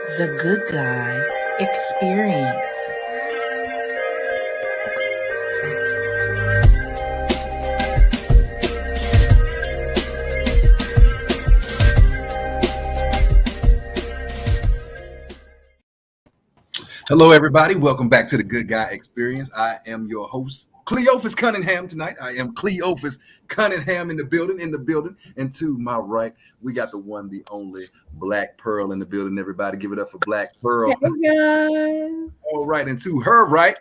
The Good Guy Experience. Hello, everybody. Welcome back to the Good Guy Experience. I am your host, Cleophas Cunningham. Tonight, I am Cleophas Cunningham in the building. And to my right, we got the one, the only Black Pearl in the building. Everybody, give it up for Black Pearl. Hey guys. All right, and to her right,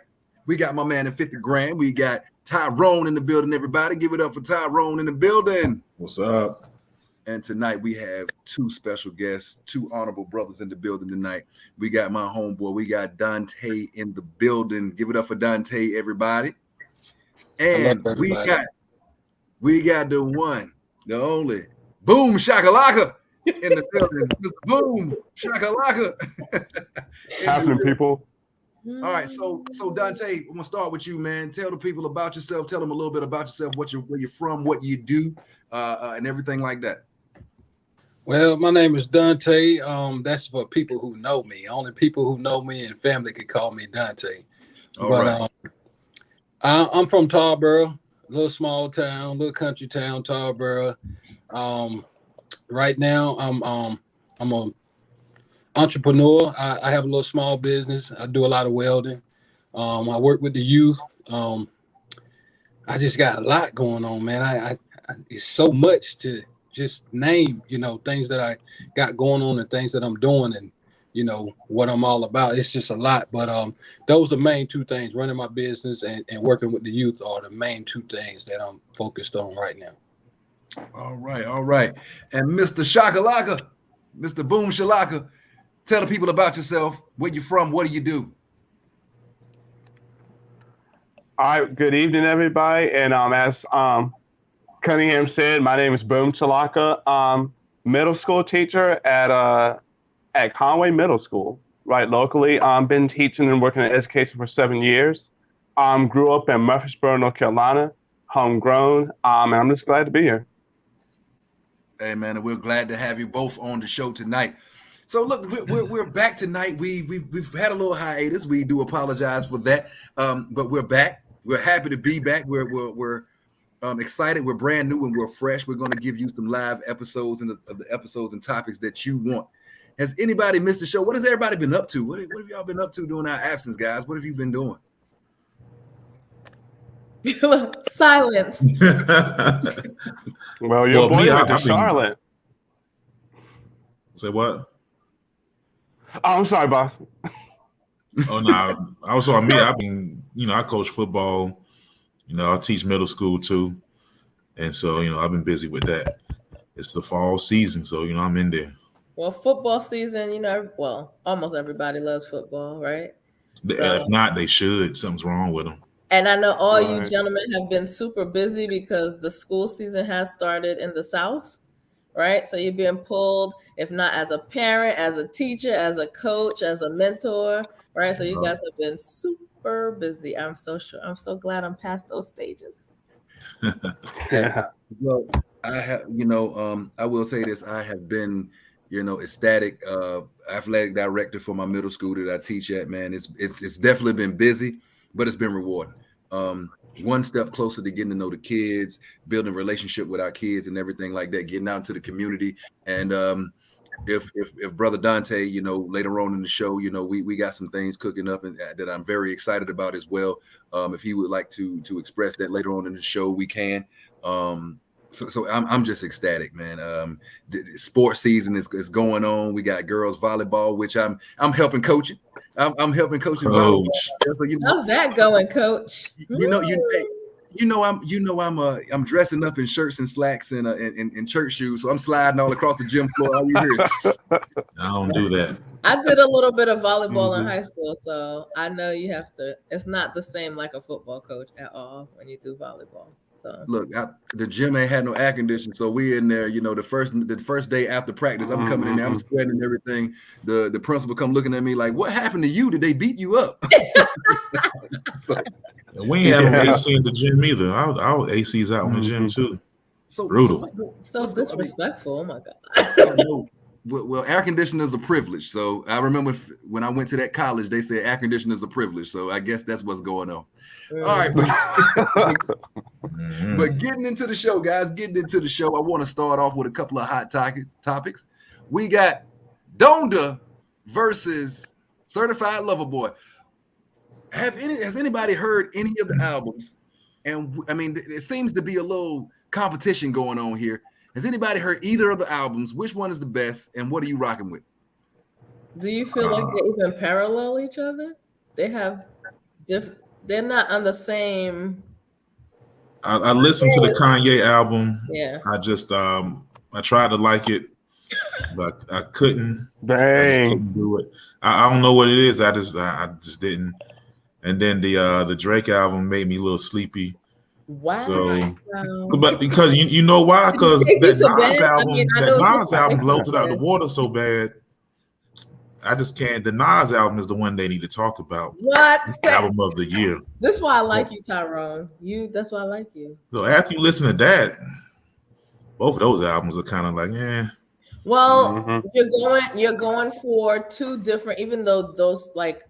we got my man in 50 grand. We got Tyrone in the building. Everybody, give it up for Tyrone in the building. What's up? And tonight we have two special guests, two honorable brothers in the building tonight. We got my homeboy. We got Dante in the building. Give it up for Dante, everybody. And we got the one, the only Boom Shakalaka in the building. Mr. Boom Shakalaka. Happening, people. All right, so Dante, I'm gonna start with you, man. Tell the people about yourself. Tell them a little bit about yourself, where you're from, what you do, and everything like that. Well, my name is Dante. That's for people who know me. Only people who know me and family can call me Dante. I'm from Tarboro, a little small town, little country town, Tarboro. Right now, I'm an entrepreneur. I have a little small business. I do a lot of welding. I work with the youth. I just got a lot going on, man. I it's so much to just name, things that I got going on and things that I'm doing and, what I'm all about. It's just a lot. But those are the main two things. Running my business and working with the youth are the main two things that I'm focused on right now. All right. And Mr. Shakalaka, Mr. Boom Shalaka, tell the people about yourself, where you're from, what do you do? All right, good evening, everybody. And as Cunningham said, my name is Boom Chalaka. Middle school teacher at Conway Middle School, right locally. Been teaching and working in education for 7 years. Grew up in Murfreesboro, North Carolina, homegrown, and I'm just glad to be here. Hey, man, and we're glad to have you both on the show tonight. So look, we're back tonight. We've had a little hiatus. We do apologize for that, but we're back. We're happy to be back. We're excited. We're brand new and we're fresh. We're going to give you some live episodes of the episodes and topics that you want. Has anybody missed the show? What has everybody been up to? What have y'all been up to during our absence, guys? What have you been doing? Silence. Well, your boy went to Charlotte. Say what? Oh, I'm sorry, boss. Oh no, I was on me. I coach football. I teach middle school too, and so I've been busy with that. It's the fall season, so I'm in there. Well, football season, almost everybody loves football, right? If not, they should. Something's wrong with them. And I know all you gentlemen have been super busy because the school season has started in the South, right? So you're being pulled, if not as a parent, as a teacher, as a coach, as a mentor, right? So you guys have been super busy. I'm so glad I'm past those stages. Yeah. Well, I have, I will say this. I have been, ecstatic athletic director for my middle school that I teach at, man. It's definitely been busy, but it's been rewarding. One step closer to getting to know the kids, building a relationship with our kids and everything like that, getting out into the community. And if Brother Dante, later on in the show, we got some things cooking up and that I'm very excited about as well. If he would like to express that later on in the show, we can. So I'm just ecstatic, man. The sports season is going on. We got girls volleyball, which I'm helping coaching. I'm helping coaching volleyball. So, how's that going, Coach? I'm dressing up in shirts and slacks and church shoes, so I'm sliding all across the gym floor. All you hear is I don't do that. I did a little bit of volleyball in high school, so I know you have to. It's not the same like a football coach at all when you do volleyball. So look, the gym ain't had no air conditioning, so we in there. The first day after practice, I'm coming in there, I'm sweating and everything. The principal come looking at me like, "What happened to you? Did they beat you up?" So, we ain't have no AC in the gym either. Our AC's out in the gym too. So brutal. So disrespectful. Oh my God. Well, air conditioner is a privilege. So I remember when I went to that college, they said air conditioner is a privilege. So I guess that's what's going on. All right, but getting into the show, guys, I want to start off with a couple of hot topics. We got Donda versus Certified Lover Boy. Has anybody heard any of the albums? And I mean, it seems to be a little competition going on here. Has anybody heard either of the albums? Which one is the best, and what are you rocking with? Do you feel like they even parallel each other? They have they're not on the same. I listened to the Kanye album. Yeah. I just I tried to like it, but I couldn't. Dang. I just couldn't do it. I don't know what it is. I just didn't. And then the Drake album made me a little sleepy. Wow. So, but because you know why? Because that Nas album blows it out of the water so bad. I just can't. The Nas album is the one they need to talk about. What? Album of the year. That's why I like you, Tyrone. That's why I like you. So after you listen to that, both of those albums are kind of like, eh. Well, you're going for two different, even though those like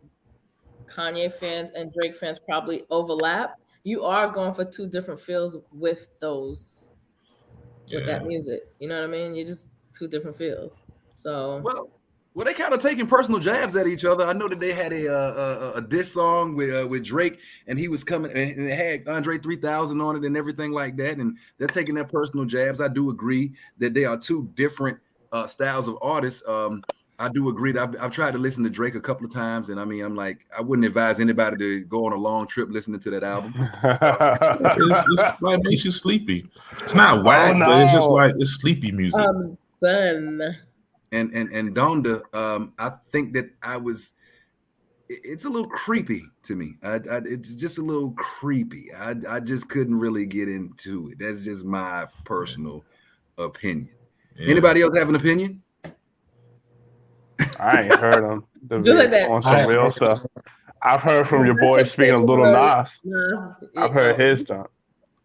Kanye fans and Drake fans probably overlap. You are going for two different feels with those, with that music. You know what I mean? You're just two different feels. So well, they kind of taking personal jabs at each other. I know that they had a diss song with Drake, and he was coming, and it had Andre 3000 on it and everything like that. And they're taking their personal jabs. I do agree that they are two different styles of artists. I do agree that I've tried to listen to Drake a couple of times, and I mean, I'm like, I wouldn't advise anybody to go on a long trip listening to that album. It's like makes you sleepy. It's not whack, but it's just like it's sleepy music. Then. And Donda, I think that it's a little creepy to me. It's just a little creepy. I just couldn't really get into it. That's just my personal opinion. Yeah. Anybody else have an opinion? I ain't heard him on some real stuff. I've heard from your boy speaking of Lil Nas. I've heard his stuff.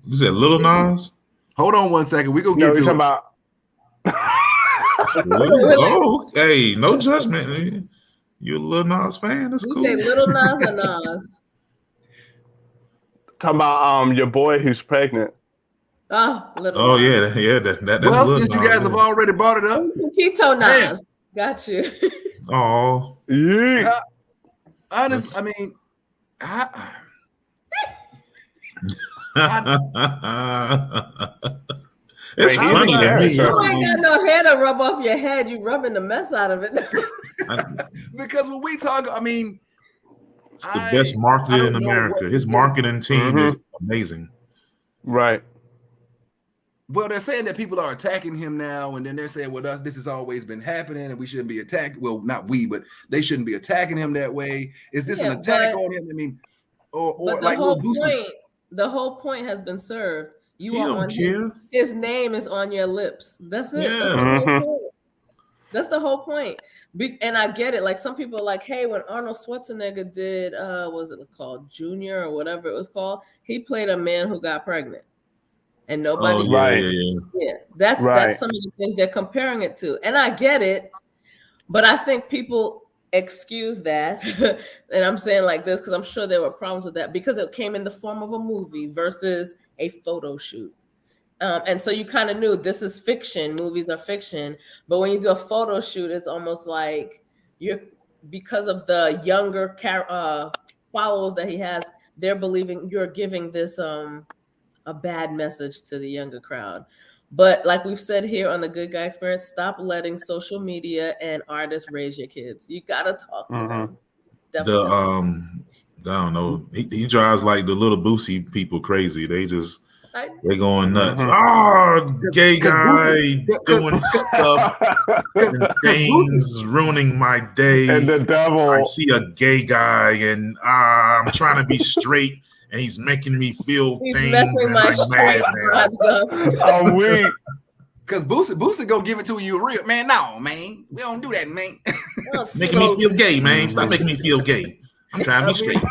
You said Lil Nas? Hold on one second. We gonna get to it. About. Oh, hey, no judgment. You a Lil Nas fan? That's cool. You say Lil Nas or Nas? Talking about your boy who's pregnant. Oh, Little Oh Nas. yeah. That's well, Lil since Nas, you guys have already brought it up, Keto Nas. Got you. Oh, yeah. Honest, I mean, it's funny to me. You ain't got no hair to rub off your head. You rubbing the mess out of it. Because when we talk, I mean, it's the best marketed in America. His marketing team is amazing. Right. Well, they're saying that people are attacking him now, and then they're saying, well, this has always been happening, and we shouldn't be attacked. Well, not we, but they shouldn't be attacking him that way. Is this an attack on him? I mean, or like the whole point has been served. You are on his name is on your lips. That's it. Yeah. That's the whole point. And I get it. Like some people are like, hey, when Arnold Schwarzenegger did, was it called Junior or whatever it was called? He played a man who got pregnant. And nobody, that's some of the things they're comparing it to, and I get it, but I think people excuse that, and I'm saying like this because I'm sure there were problems with that because it came in the form of a movie versus a photo shoot, and so you kind of knew this is fiction. Movies are fiction, but when you do a photo shoot, it's almost like because of the younger followers that he has, they're believing you're giving this a bad message to the younger crowd. But like we've said here on the Good Guy Experience, stop letting social media and artists raise your kids. You gotta talk to them. Definitely. I don't know. He drives like the little Boosie people crazy. They're going nuts. Gay guy doing stuff and things, ruining my day. And the devil. I see a gay guy and I'm trying to be straight. And he's making me feel things. Messing my straight vibes up. I'm weak. Because Boosie gonna give it to you real, man. No, man, we don't do that, man. Making me feel gay, man. Stop making me feel gay. I'm trying to be straight.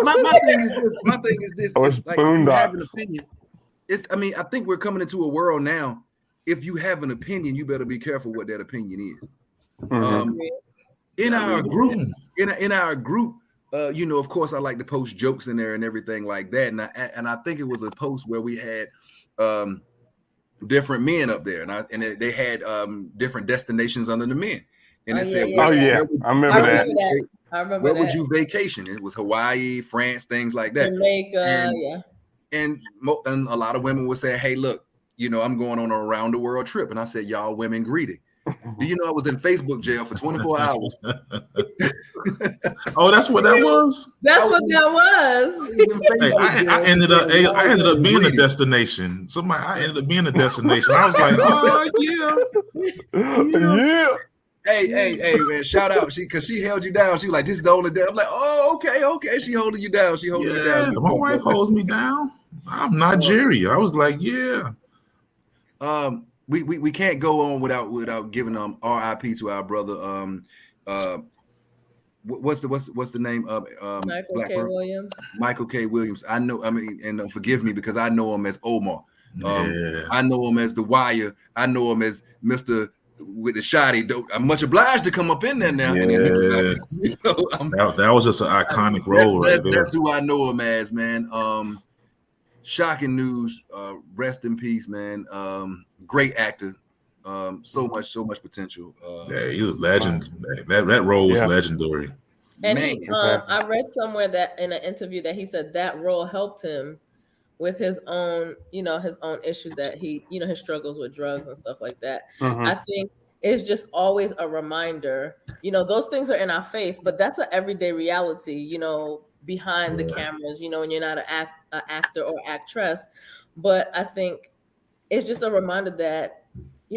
My thing is this. Like, you have an opinion. I think we're coming into a world now if you have an opinion, you better be careful what that opinion is. Mhm. In our group, in our group, you know, of course, I like to post jokes in there and everything like that. And I think it was a post where we had different men up there, and they had different destinations under the men. And it said, I remember that. Where would you vacation? It was Hawaii, France, things like that. Jamaica, and a lot of women would say, hey, look, you know, I'm going on an around the world trip. And I said, y'all women greedy. Do you know I was in Facebook jail for 24 hours? Oh, that's what that was? That's what that was. Hey, I ended up being a destination. I ended up being a destination. I was like, oh yeah. Hey, man, shout out. Because she held you down. She was like, this is the only day. I'm like, oh, okay. She holding you down. You down. My wife holds me down. I'm Nigeria. I was like, yeah. We can't go on without giving RIP to our brother. What's the name of Michael K. Williams? Michael K. Williams. I know. I mean, and forgive me because I know him as Omar. Yeah. I know him as The Wire. I know him as Mr. with the shotty. I'm much obliged to come up in there now. Yeah. You know, that was just an iconic role right there. That's who I know him as, man. Shocking news. Rest in peace, man. Great actor. So much potential. Yeah, he's a legend. That role was legendary. And I read somewhere that in an interview that he said that role helped him with his own issues that his struggles with drugs and stuff like that. I think it's just always a reminder, those things are in our face, but that's an everyday reality, behind the cameras, when you're not an actor or actress. But I think it's just a reminder that,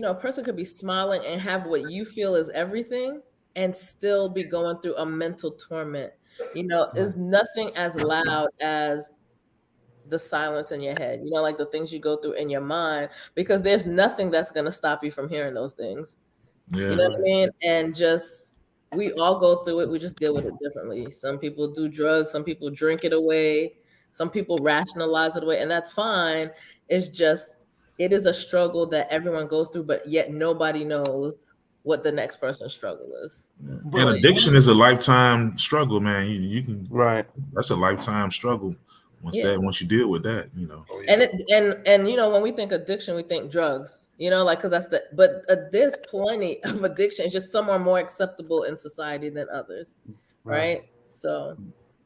a person could be smiling and have what you feel is everything and still be going through a mental torment. Is nothing as loud as the silence in your head, like the things you go through in your mind, because there's nothing that's going to stop you from hearing those things. Yeah. You know what I mean? And we all go through it. We just deal with it differently. Some people do drugs. Some people drink it away. Some people rationalize it away, and that's fine. It's just, it is a struggle that everyone goes through, but yet nobody knows what the next person's struggle is. And addiction is a lifetime struggle, man. You can, right. That's a lifetime struggle. Once you deal with that, And when we think addiction, we think drugs, because but there's plenty of addiction. It's just some are more acceptable in society than others, right? So,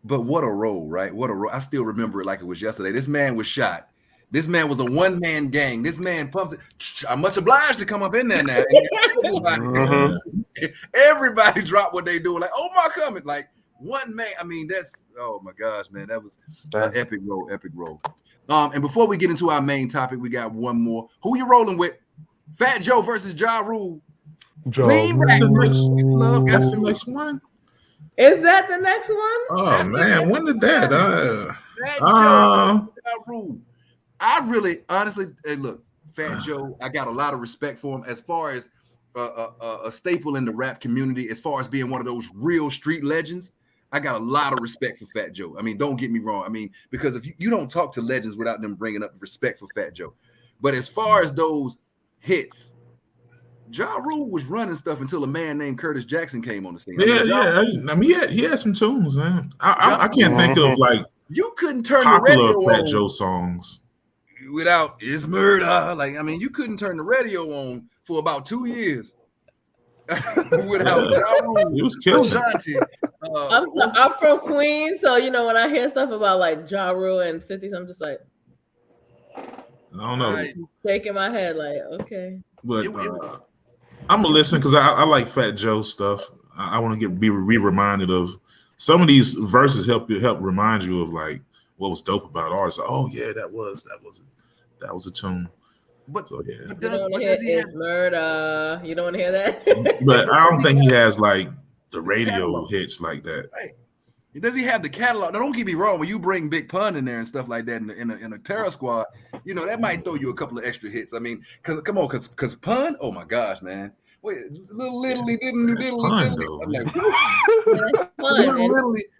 but what a role, right? What a role! I still remember it like it was yesterday. This man was shot. This man was a one-man gang. This man pumps it. I'm much obliged to come up in there now. Everybody dropped what they doing. Like, oh my, coming like. One man, I mean, that's, oh my gosh, man, that was an epic role. And before we get into our main topic, we got one more. Who you rolling with? Fat Joe versus Ja Rule. That's the next one. Is that the next one? Oh man, when did that? Fat Joe, Ja Rule. I really, honestly, look, Fat Joe, I got a lot of respect for him as far as a staple in the rap community, as far as being one of those real street legends. I got a lot of respect for Fat Joe. I mean, don't get me wrong. I mean, because if you don't talk to legends without them bringing up respect for Fat Joe. But as far as those hits, Ja Rule was running stuff until a man named Curtis Jackson came on the scene. I mean, he had some tunes, man. I can't think of like you couldn't turn the radio Fat on Joe songs without "It's Murder." Like, I mean, you couldn't turn the radio on for about 2 years without Ja Rule. He was killing Ashanti. I'm from Queens, so when I hear stuff about like Ja Rule and 50s, I'm just like, I don't know, shaking my head like, okay. But I'm gonna listen because I like Fat Joe stuff. I want to be reminded of some of these verses. Help remind you of like what was dope about artists. Oh yeah, that was a tune. But, so, yeah. You don't want to hear "It's Murder." You don't want to hear that. But I don't think he has like the radio hits like that. Right. Does he have the catalog? Now, don't get me wrong. When you bring Big Pun in there and stuff like that in a Terror Squad, that might throw you a couple of extra hits. I mean, because Pun, oh my gosh, man. Wait, literally didn't.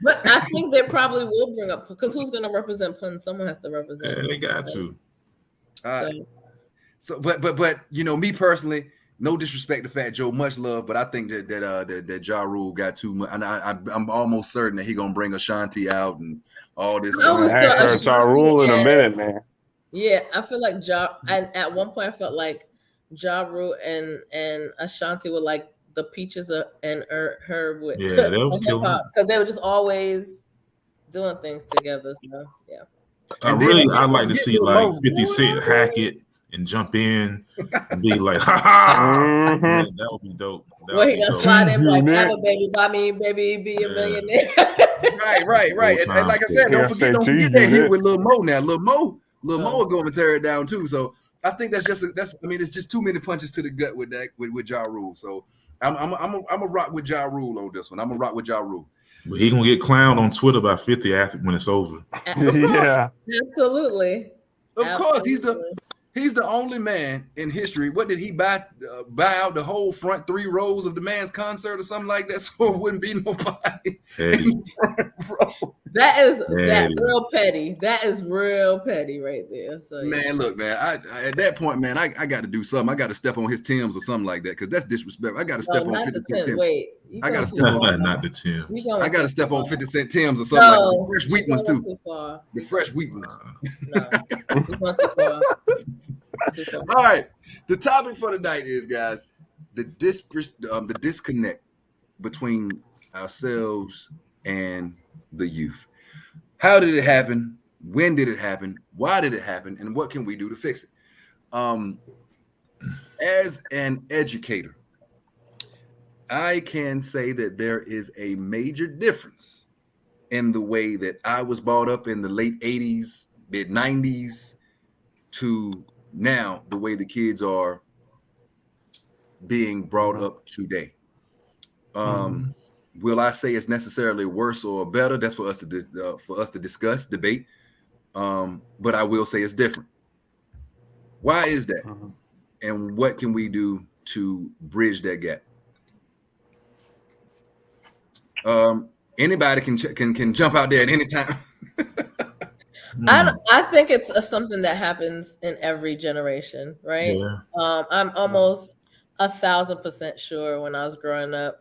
But I think they probably will bring up, because who's going to represent Pun? Someone has to represent. Yeah, they got to. So, but you know, me personally, no disrespect to Fat Joe, much love, but I think that Ja Rule got too much, and I'm almost certain that he gonna bring Ashanti out and all this. I always I ain't heard Ja Rule in a minute, man. Yeah, I feel like and at one point I felt like Ja Rule and Ashanti were like the Peaches and her with Yeah, that was killing. because they were just always doing things together. So yeah, I'd like to see like 50 Cent hack it and jump in and be like, ha ha. Man, that would be dope. Well, he gonna slide in like, have a baby, buy me, baby, be a millionaire. Right. And like I said, don't forget that hit with Lil Mo now. Lil Mo will go and tear it down too. So I think it's just too many punches to the gut with that with Ja Rule. So I'm a rock with Ja Rule on this one. I'm a rock with Ja Rule. But he gonna get clowned on Twitter by 50 after when it's over. Yeah, absolutely. Of course, he's the only man in history. What did he buy out the whole front 3 rows of the man's concert or something like that, so it wouldn't be nobody in front row. That is real petty. That is real petty right there. So man, look, man, I at that point, man, I got to do something. I got to step on his Timbs or something like that because that's disrespectful. I got to step on 50 Cent Timbs. Wait, I got to step on not the Timbs. I got to step on 50 Cent Timbs or something like that. The fresh weak ones too. The fresh weak ones. No, all right. The topic for tonight is, guys, the disconnect between ourselves and the youth. How did it happen? When did it happen? Why did it happen? And what can we do to fix it? As an educator, I can say that there is a major difference in the way that I was brought up in the late 80s, mid 90s to now, the way the kids are being brought up today. Will I say it's necessarily worse or better? That's for us to discuss, debate. But I will say it's different. Why is that? And what can we do to bridge that gap? Anybody can jump out there at any time. I think it's something that happens in every generation, right? Yeah. I'm almost 1,000% sure when I was growing up,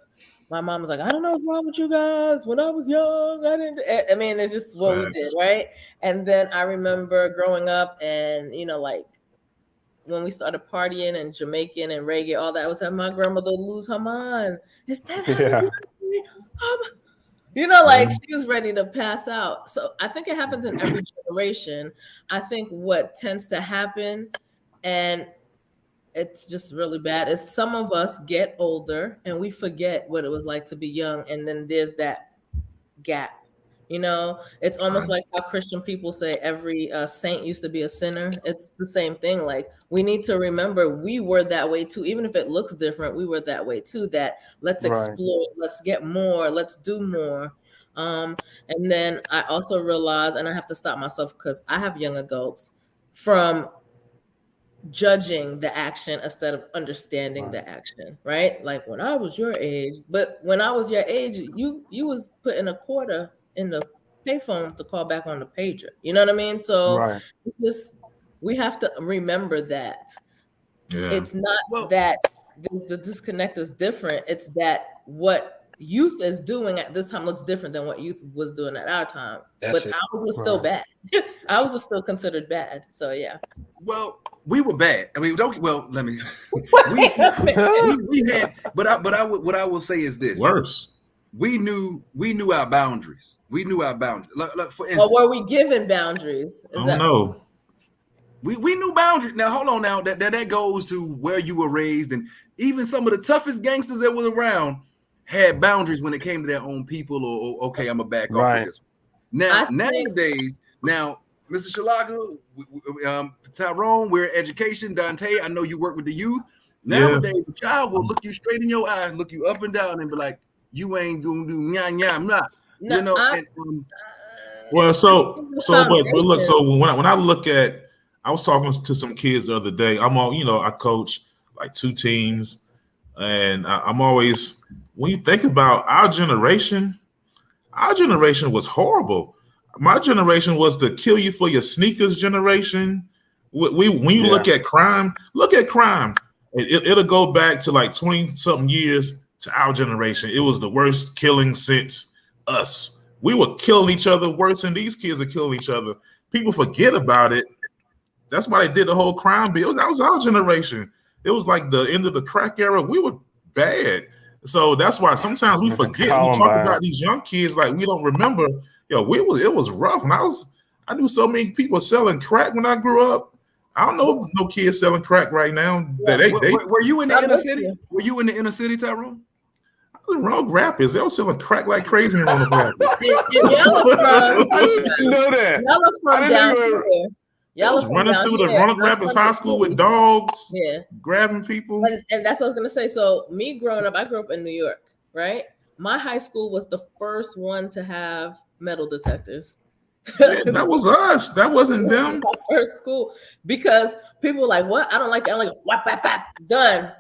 my mom was like, I don't know what's wrong with you guys. When I was young, I didn't. I mean, it's just what we did, right? And then I remember growing up and, you know, like when we started partying and Jamaican and reggae, all that, I was having my grandmother lose her mind. Is that how you know, like she was ready to pass out. So I think it happens in every generation. I think what tends to happen, and it's just really bad, is some of us get older and we forget what it was like to be young. And then there's that gap. You know, it's almost like how Christian people say every saint used to be a sinner. It's the same thing. Like we need to remember we were that way too. Even if it looks different, we were that way too. That let's explore, let's get more, let's do more. And then I also realize, and I have to stop myself because I have young adults, from judging the action instead of understanding the action, right? Like when I was your age, but when I was your age, you was putting a quarter in the payphone to call back on the pager. You know what I mean? So we have to remember that. Yeah. It's not that the disconnect is different. It's that what youth is doing at this time looks different than what youth was doing at our time. Ours was still bad. Ours was still considered bad. So yeah. Well, we were bad. I mean, let me. we had, what I will say is this: worse. We knew our boundaries. We knew our boundaries. Like for instance, were we given boundaries? I don't know. We knew boundaries. Now hold on. Now that goes to where you were raised, and even some of the toughest gangsters that was around had boundaries when it came to their own people. Or okay, I'm gonna back off of this. Now nowadays, Mr. Shalaka, Tyrone, we're in education. Dante, I know you work with the youth. Nowadays, the child will look you straight in your eyes, look you up and down, and be like, "You ain't gonna do nah." You know. Well, but look. So when I look at, I was talking to some kids the other day. I'm all, I coach like 2 teams, and I'm always, when you think about our generation was horrible. My generation was the kill you for your sneakers generation. when you look at crime, it'll go back to like 20 something years to our generation. It was the worst killing since us. We were killing each other worse than these kids are killing each other. People forget about it. That's why they did the whole crime bill. That was our generation. It was like the end of the crack era. We were bad. So that's why sometimes we forget. We talk about these young kids like we don't remember. Yo, it was rough. And I knew so many people selling crack when I grew up. I don't know no kids selling crack right now. Were you in the inner city? Were you in the inner city, Tyrone? The Roanoke Rapids, they were selling crack like crazy in Roanoke Rapids. I didn't know that. Y'all are from down here. Y'all was running through the Roanoke Rapids High School with dogs, grabbing people. And that's what I was gonna say. So me growing up, I grew up in New York, right? My high school was the first one to have metal detectors. Yeah, that was us. That wasn't them. First school, because people were like, "What? I don't like that." I'm like, "Whap, whap, whap, done."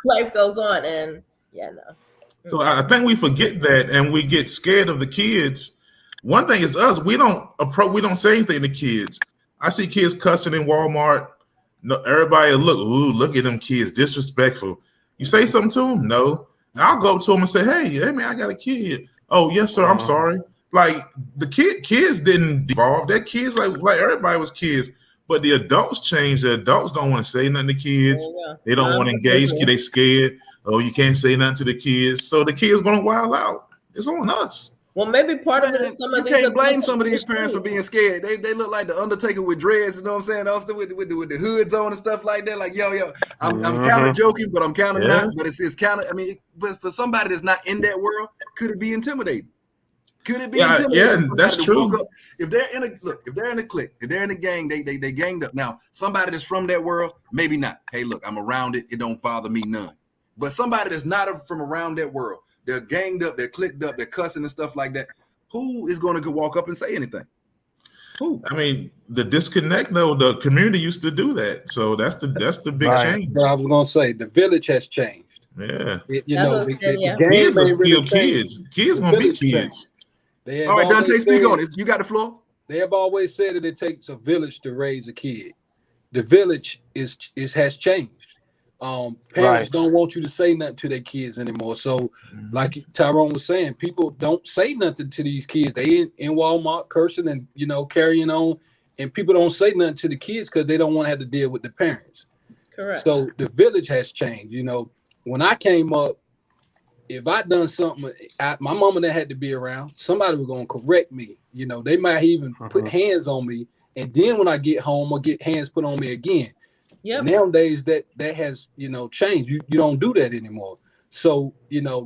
Life goes on, and no. So I think we forget that, and we get scared of the kids. One thing is us. We don't say anything to kids. I see kids cussing in Walmart. No, everybody look at them kids, disrespectful. You say something to them? No. I'll go up to them and say, hey man, I got a kid. Oh yes, sir. I'm sorry. Like the kids didn't evolve. That kids like everybody was kids, but the adults changed. The adults don't want to say nothing to kids. They don't want to engage. They scared. Oh, you can't say nothing to the kids. So the kids gonna wild out. It's on us. Well, maybe part of it is some of these. You can't blame some of these parents for being scared. They look like the Undertaker with dreads. You know what I'm saying? Also with the hoods on and stuff like that. Like yo, I'm kind of joking, but I'm kind of not. But it's kind of. I mean, but for somebody that's not in that world, could it be intimidating? Could it be intimidating? Yeah, that's true. If they're in a clique, if they're in a gang, they ganged up. Now, somebody that's from that world, maybe not. Hey, look, I'm around it. It don't bother me none. But somebody that's not from around that world, they're ganged up, they're clicked up, they're cussing and stuff like that. Who is going to walk up and say anything? Who? I mean, the disconnect though, the community used to do that. So that's the big change. I was going to say the village has changed. Yeah. The kids are still kids. Kids going to be kids. All right, Dante, speak on it. You got the floor. They have always said that it takes a village to raise a kid. The village has changed. Parents don't want you to say nothing to their kids anymore. So, like Tyrone was saying, people don't say nothing to these kids. They in Walmart cursing and carrying on, and people don't say nothing to the kids because they don't want to have to deal with the parents. Correct. So the village has changed. When I came up, if I done something, my mama that had to be around, somebody was gonna correct me. They might even put hands on me, and then when I get home, I'll get hands put on me again. Yep. Nowadays that has changed. You don't do that anymore. So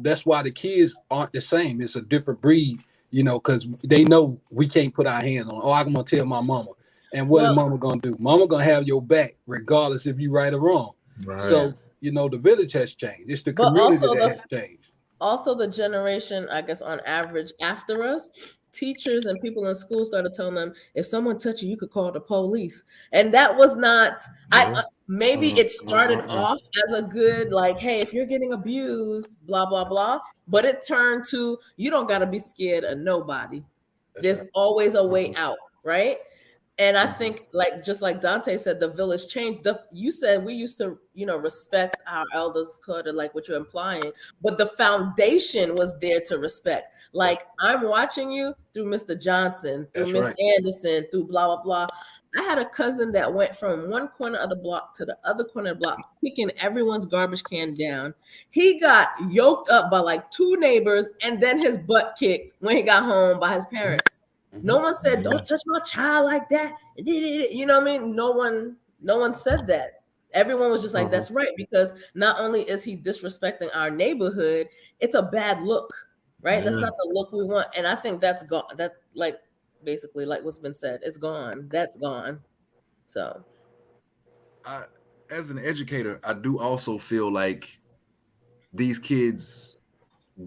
that's why the kids aren't the same. It's a different breed. Because they know we can't put our hands on. Oh, I'm gonna tell my mama. And what is mama gonna do? Mama gonna have your back regardless if you right or wrong. Right. So the village has changed. It's the community that has changed. Also, the generation, I guess, on average after us, teachers and people in school started telling them, if someone touched you could call the police. And that was not, maybe it started off as a good, like, hey, if you're getting abused, blah, blah, blah. But it turned to, you don't got to be scared of nobody. There's always a way out, right? And I think, just like Dante said, the village changed. You said we used to, respect our elders, sort of like what you're implying, but the foundation was there to respect. Like, I'm watching you through Mr. Johnson, through Miss Anderson, through blah, blah, blah. I had a cousin that went from one corner of the block to the other corner of the block, picking everyone's garbage can down. He got yoked up by like 2 neighbors and then his butt kicked when he got home by his parents. No one said, don't touch my child like that. You know what I mean? No one said that. Everyone was just like, that's right. Because not only is he disrespecting our neighborhood, it's a bad look, right? That's not the look we want. And I think that's gone. That basically like what's been said, it's gone. That's gone. So. As an educator, I do also feel like these kids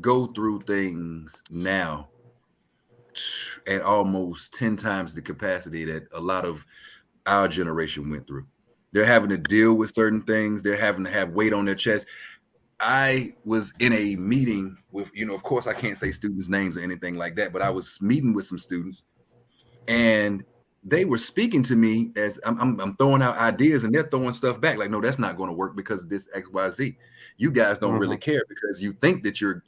go through things now at almost 10 times the capacity that a lot of our generation went through. They're having to deal with certain things. They're having to have weight on their chest. I was in a meeting with, of course I can't say students' names or anything like that, but I was meeting with some students, and they were speaking to me as I'm throwing out ideas, and they're throwing stuff back like, no, that's not going to work because of this XYZ. You guys don't really care because you think that you're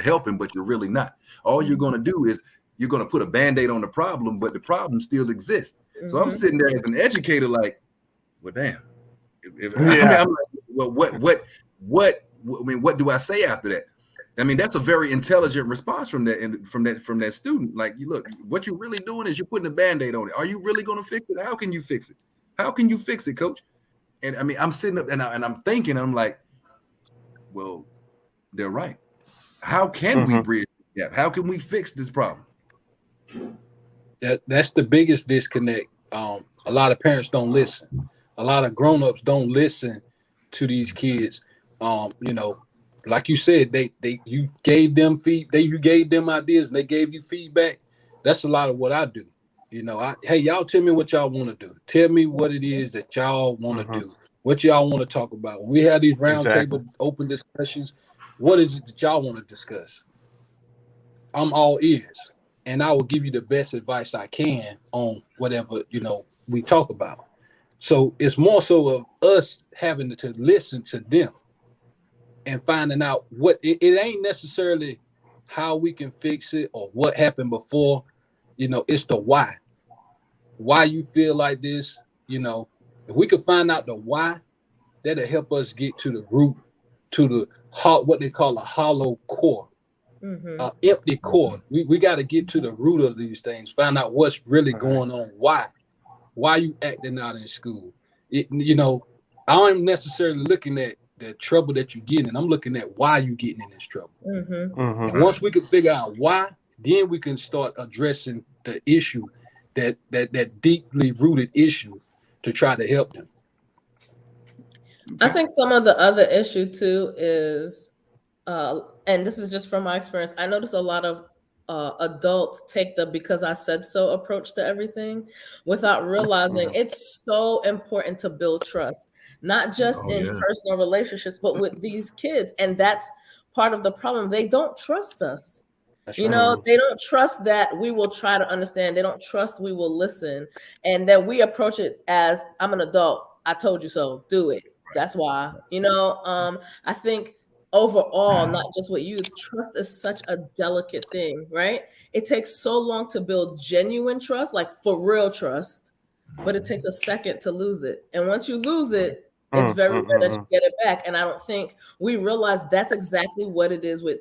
helping, but you're really not. All you're going to do is you're going to put a Band-Aid on the problem, but the problem still exists. So I'm sitting there as an educator, like, well, damn. I'm like, well, what do I say after that? I mean, that's a very intelligent response from that student. Like, you look, what you're really doing is you're putting a Band-Aid on it. Are you really going to fix it? How can you fix it? How can you fix it, coach? And I mean, I'm sitting up and I'm thinking, I'm like, well, they're right. How can we bridge the gap? How can we fix this problem? That's the biggest disconnect. A lot of parents don't listen. A lot of grown-ups don't listen to these kids. You know, like you said, you gave them you gave them ideas and they gave you feedback. That's a lot of what I do. You know, hey, y'all tell me what y'all want to do. Tell me what it is that y'all want to do. What y'all want to talk about. When we have these roundtable open discussions, what is it that y'all want to discuss? I'm all ears, and I will give you the best advice I can on whatever, you know, we talk about. So it's more so of us having to listen to them and finding out what it ain't necessarily how we can fix it or what happened before. You know, it's the why you feel like this. You know, if we could find out the why, that'll help us get to the root, to the what they call a hollow core, empty core. We got to get to the root of these things, find out what's really going on. Why you acting out in school? You know, I'm necessarily looking at the trouble that you're getting. I'm looking at why you're getting in this trouble. And once we can figure out why, then we can start addressing the issue, that deeply rooted issue, to try to help them. I think some of the other issue too is, and this is just from my experience, I notice a lot of adults take the because I said so approach to everything without realizing it's so important to build trust, not just in personal relationships, but with these kids. And that's part of the problem. They don't trust us. That's you know, they don't trust that we will try to understand. They don't trust we will listen, and that we approach it as, I'm an adult. I told you so. Do it. That's why, you know, I think overall, not just with youth, trust is such a delicate thing, right? It takes so long to build genuine trust, like for real trust, but it takes a second to lose it. And once you lose it, it's very rare that you get it back. And I don't think we realize that's exactly what it is with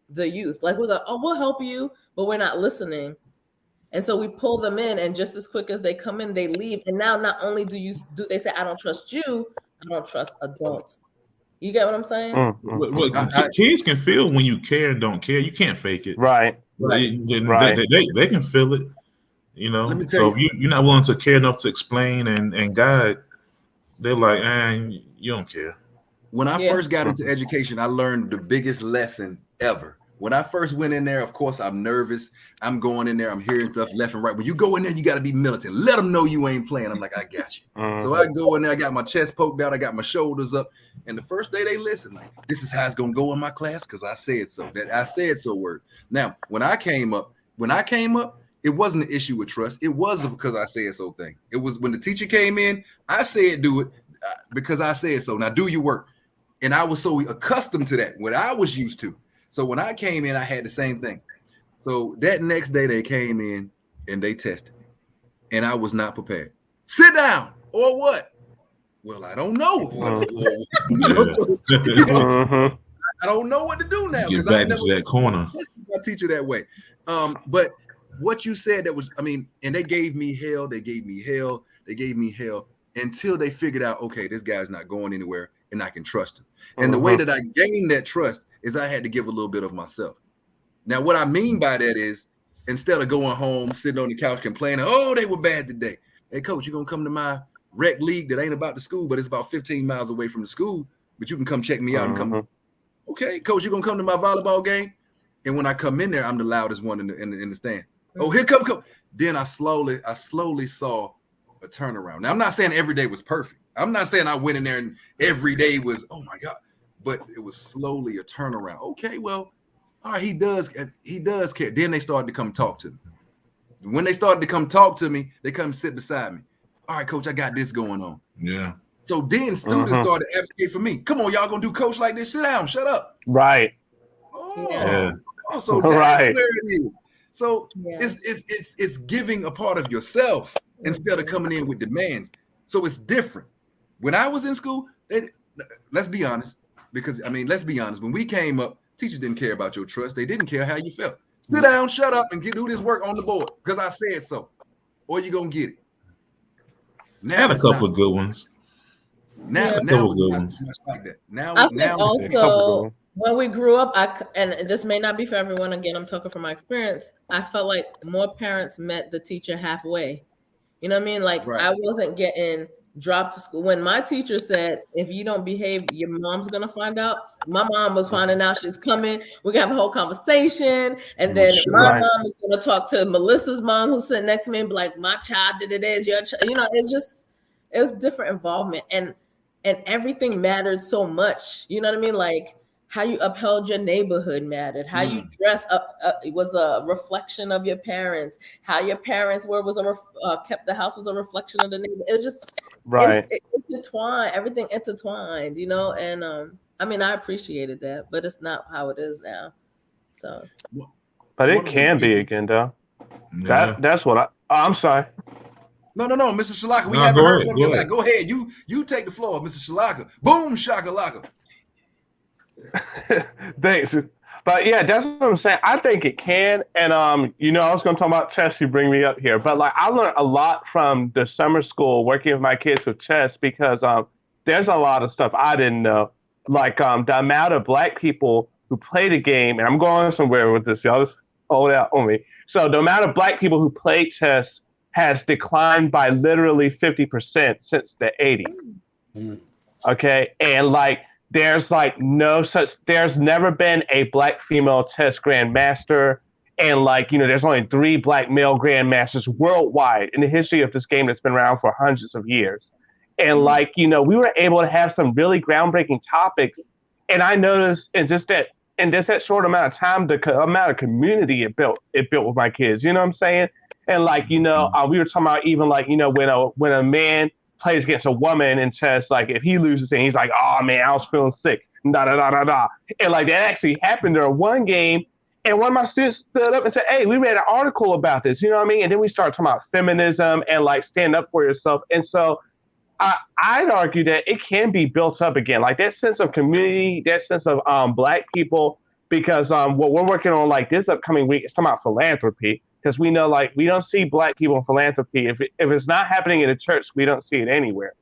the youth. Like we go, oh, we'll help you, but we're not listening. And so we pull them in, and just as quick as they come in, they leave. And now not only do they say, I don't trust you, I don't trust adults. You get what I'm saying? Kids can feel when you care and don't care. You can't fake it. Right. They can feel it, you know. So if you're not willing to care enough to explain and guide, they're like, you don't care. When I first got into education, I learned the biggest lesson ever. When I first went in there, of course, I'm nervous. I'm going in there. I'm hearing stuff left and right. When you go in there, you got to be militant. Let them know you ain't playing. I'm like, I got you. So I go in there. I got my chest poked out. I got my shoulders up. And the first day they listen, like, this is how it's going to go in my class because I said so. That I said so word. Now, when I came up, it wasn't an issue with trust. It was because I said so thing. It was when the teacher came in, I said do it because I said so. Now do your work. And I was so accustomed to that, what I was used to. So when I came in, I had the same thing. So that next day they came in and they tested me, and I was not prepared. Sit down or what? Well, I don't know. I don't know what to do now. Get back into that corner. My teacher that way. But what you said, that was, I mean, and they gave me hell. They gave me hell until they figured out, okay, this guy's not going anywhere and I can trust him. And the way that I gained that trust is I had to give a little bit of myself. Now, what I mean by that is, instead of going home, sitting on the couch complaining, oh, they were bad today. Hey, coach, you're going to come to my rec league that ain't about the school, but it's about 15 miles away from the school, but you can come check me out and come. Okay, coach, you're going to come to my volleyball game? And when I come in there, I'm the loudest one in the stand. Oh, here come. Then I slowly saw a turnaround. Now, I'm not saying every day was perfect. I'm not saying I went in there and every day was, oh my God, but it was slowly a turnaround. Okay, well, all right, he does care. Then they started to come talk to me. when they started to come talk to me, they come sit beside me. All right, coach, I got this going on. Yeah. So then students started to advocate for me. Come on, y'all gonna do coach like this? Sit down, shut up. Right. Oh, Yeah. so that's where it is. So it's giving a part of yourself instead of coming in with demands. So it's different. When I was in school, let's be honest, because let's be honest. When we came up, teachers didn't care about your trust. They didn't care how you felt. Sit down, shut up, and do this work on the board because I said so, or you're gonna get it. Now, I had a couple of good ones. Now it's not so much like that. I think also when we grew up, and this may not be for everyone. Again, I'm talking from my experience. I felt like more parents met the teacher halfway. You know what I mean? Like I wasn't getting dropped to school. When my teacher said, if you don't behave, your mom's gonna find out. My mom was finding out she's coming. We're gonna have a whole conversation. And then my mom is gonna talk to Melissa's mom who's sitting next to me and be like, my child did it as your child. You know, it was different involvement. And everything mattered so much. You know what I mean? Like how you upheld your neighborhood mattered. How you dress up it was a reflection of your parents. How your parents were kept the house was a reflection of the neighborhood. It was just it intertwined. Everything intertwined. You know, and I appreciated that, but it's not how it is now. So, but it can be again, though. Yeah. That's what I'm sorry. No, Mr. Shalaka, we haven't heard from you. Go ahead. You take the floor, Mr. Shalaka. Boom, shakalaka. Thanks. But yeah, that's what I'm saying. I think it can. And I was gonna talk about chess, you bring me up here. But like I learned a lot from the summer school working with my kids with chess because there's a lot of stuff I didn't know. Like the amount of Black people who play the game, and I'm going somewhere with this, y'all just hold out on me. So the amount of Black people who play chess has declined by literally 50% since the 80s. Okay. And like, there's never been a Black female chess grandmaster. And like, there's only 3 Black male grandmasters worldwide in the history of this game that's been around for hundreds of years. And like, we were able to have some really groundbreaking topics. And I noticed in that short amount of time, the amount of community it built with my kids, you know what I'm saying? And like, we were talking about even like, when a man plays against a woman in chess, like if he loses and he's like, oh man, I was feeling sick, And like that actually happened during one game. And one of my students stood up and said, hey, we read an article about this, you know what I mean? And then we started talking about feminism and like stand up for yourself. And so I'd argue that it can be built up again, like that sense of community, that sense of Black people, because what we're working on like this upcoming week is talking about philanthropy. Because we know, like, we don't see Black people in philanthropy. If it's not happening in the church, we don't see it anywhere.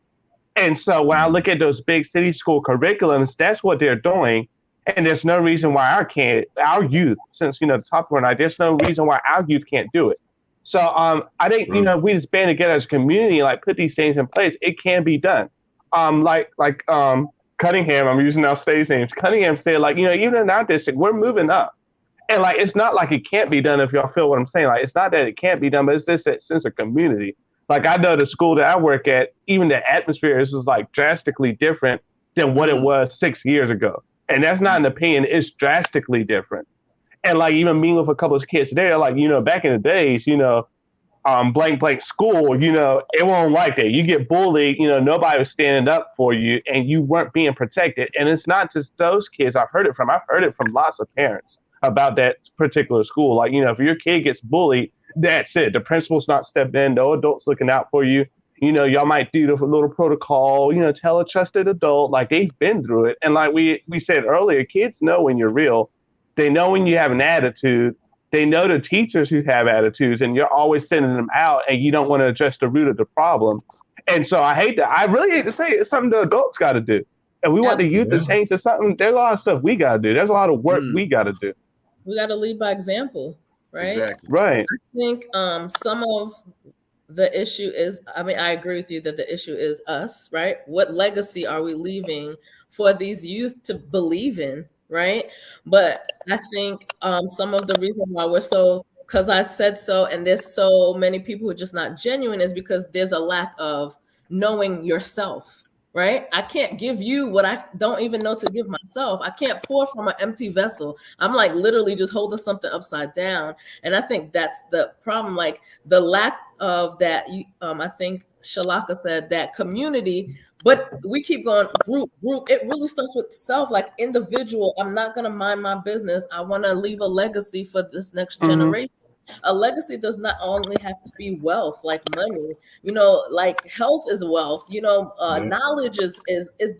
And so when I look at those big city school curriculums, that's what they're doing. And there's no reason why our youth, since, the top one, there's no reason why our youth can't do it. So I think, we just band together as a community, like put these things in place. It can be done. Like Cunningham, I'm using our stage names. Cunningham said, like, even in our district, we're moving up. And like, it's not like it can't be done if y'all feel what I'm saying. Like, it's not that it can't be done, but it's just that sense of community. Like, I know the school that I work at, even the atmosphere is like drastically different than what it was 6 years ago. And that's not an opinion. It's drastically different. And like, even meeting with a couple of kids today, they're like, back in the days, blank school, it wasn't like that. You get bullied, nobody was standing up for you and you weren't being protected. And it's not just those kids. I've heard it from lots of parents about that particular school. Like, if your kid gets bullied, that's it. The principal's not stepped in. No adults looking out for you. Y'all might do the little protocol, tell a trusted adult, like they've been through it. And like we said earlier, kids know when you're real. They know when you have an attitude. They know the teachers who have attitudes, and you're always sending them out and you don't want to address the root of the problem. And so I really hate to say it, it's something the adults got to do. And we want the youth to change to something. There's a lot of stuff we got to do. There's a lot of work we got to do. We got to lead by example, right? Exactly. Right. I think some of the issue is, I agree with you that the issue is us, right? What legacy are we leaving for these youth to believe in, right? But I think some of the reason why we're so, because I said so, and there's so many people who are just not genuine, is because there's a lack of knowing yourself, right? I can't give you what I don't even know to give myself. I can't pour from an empty vessel. I'm like literally just holding something upside down. And I think that's the problem. Like the lack of that, I think Shalaka said that community, but we keep going group. It really starts with self, like individual. I'm not going to mind my business. I want to leave a legacy for this next generation. A legacy does not only have to be wealth, like money, like health is wealth, knowledge is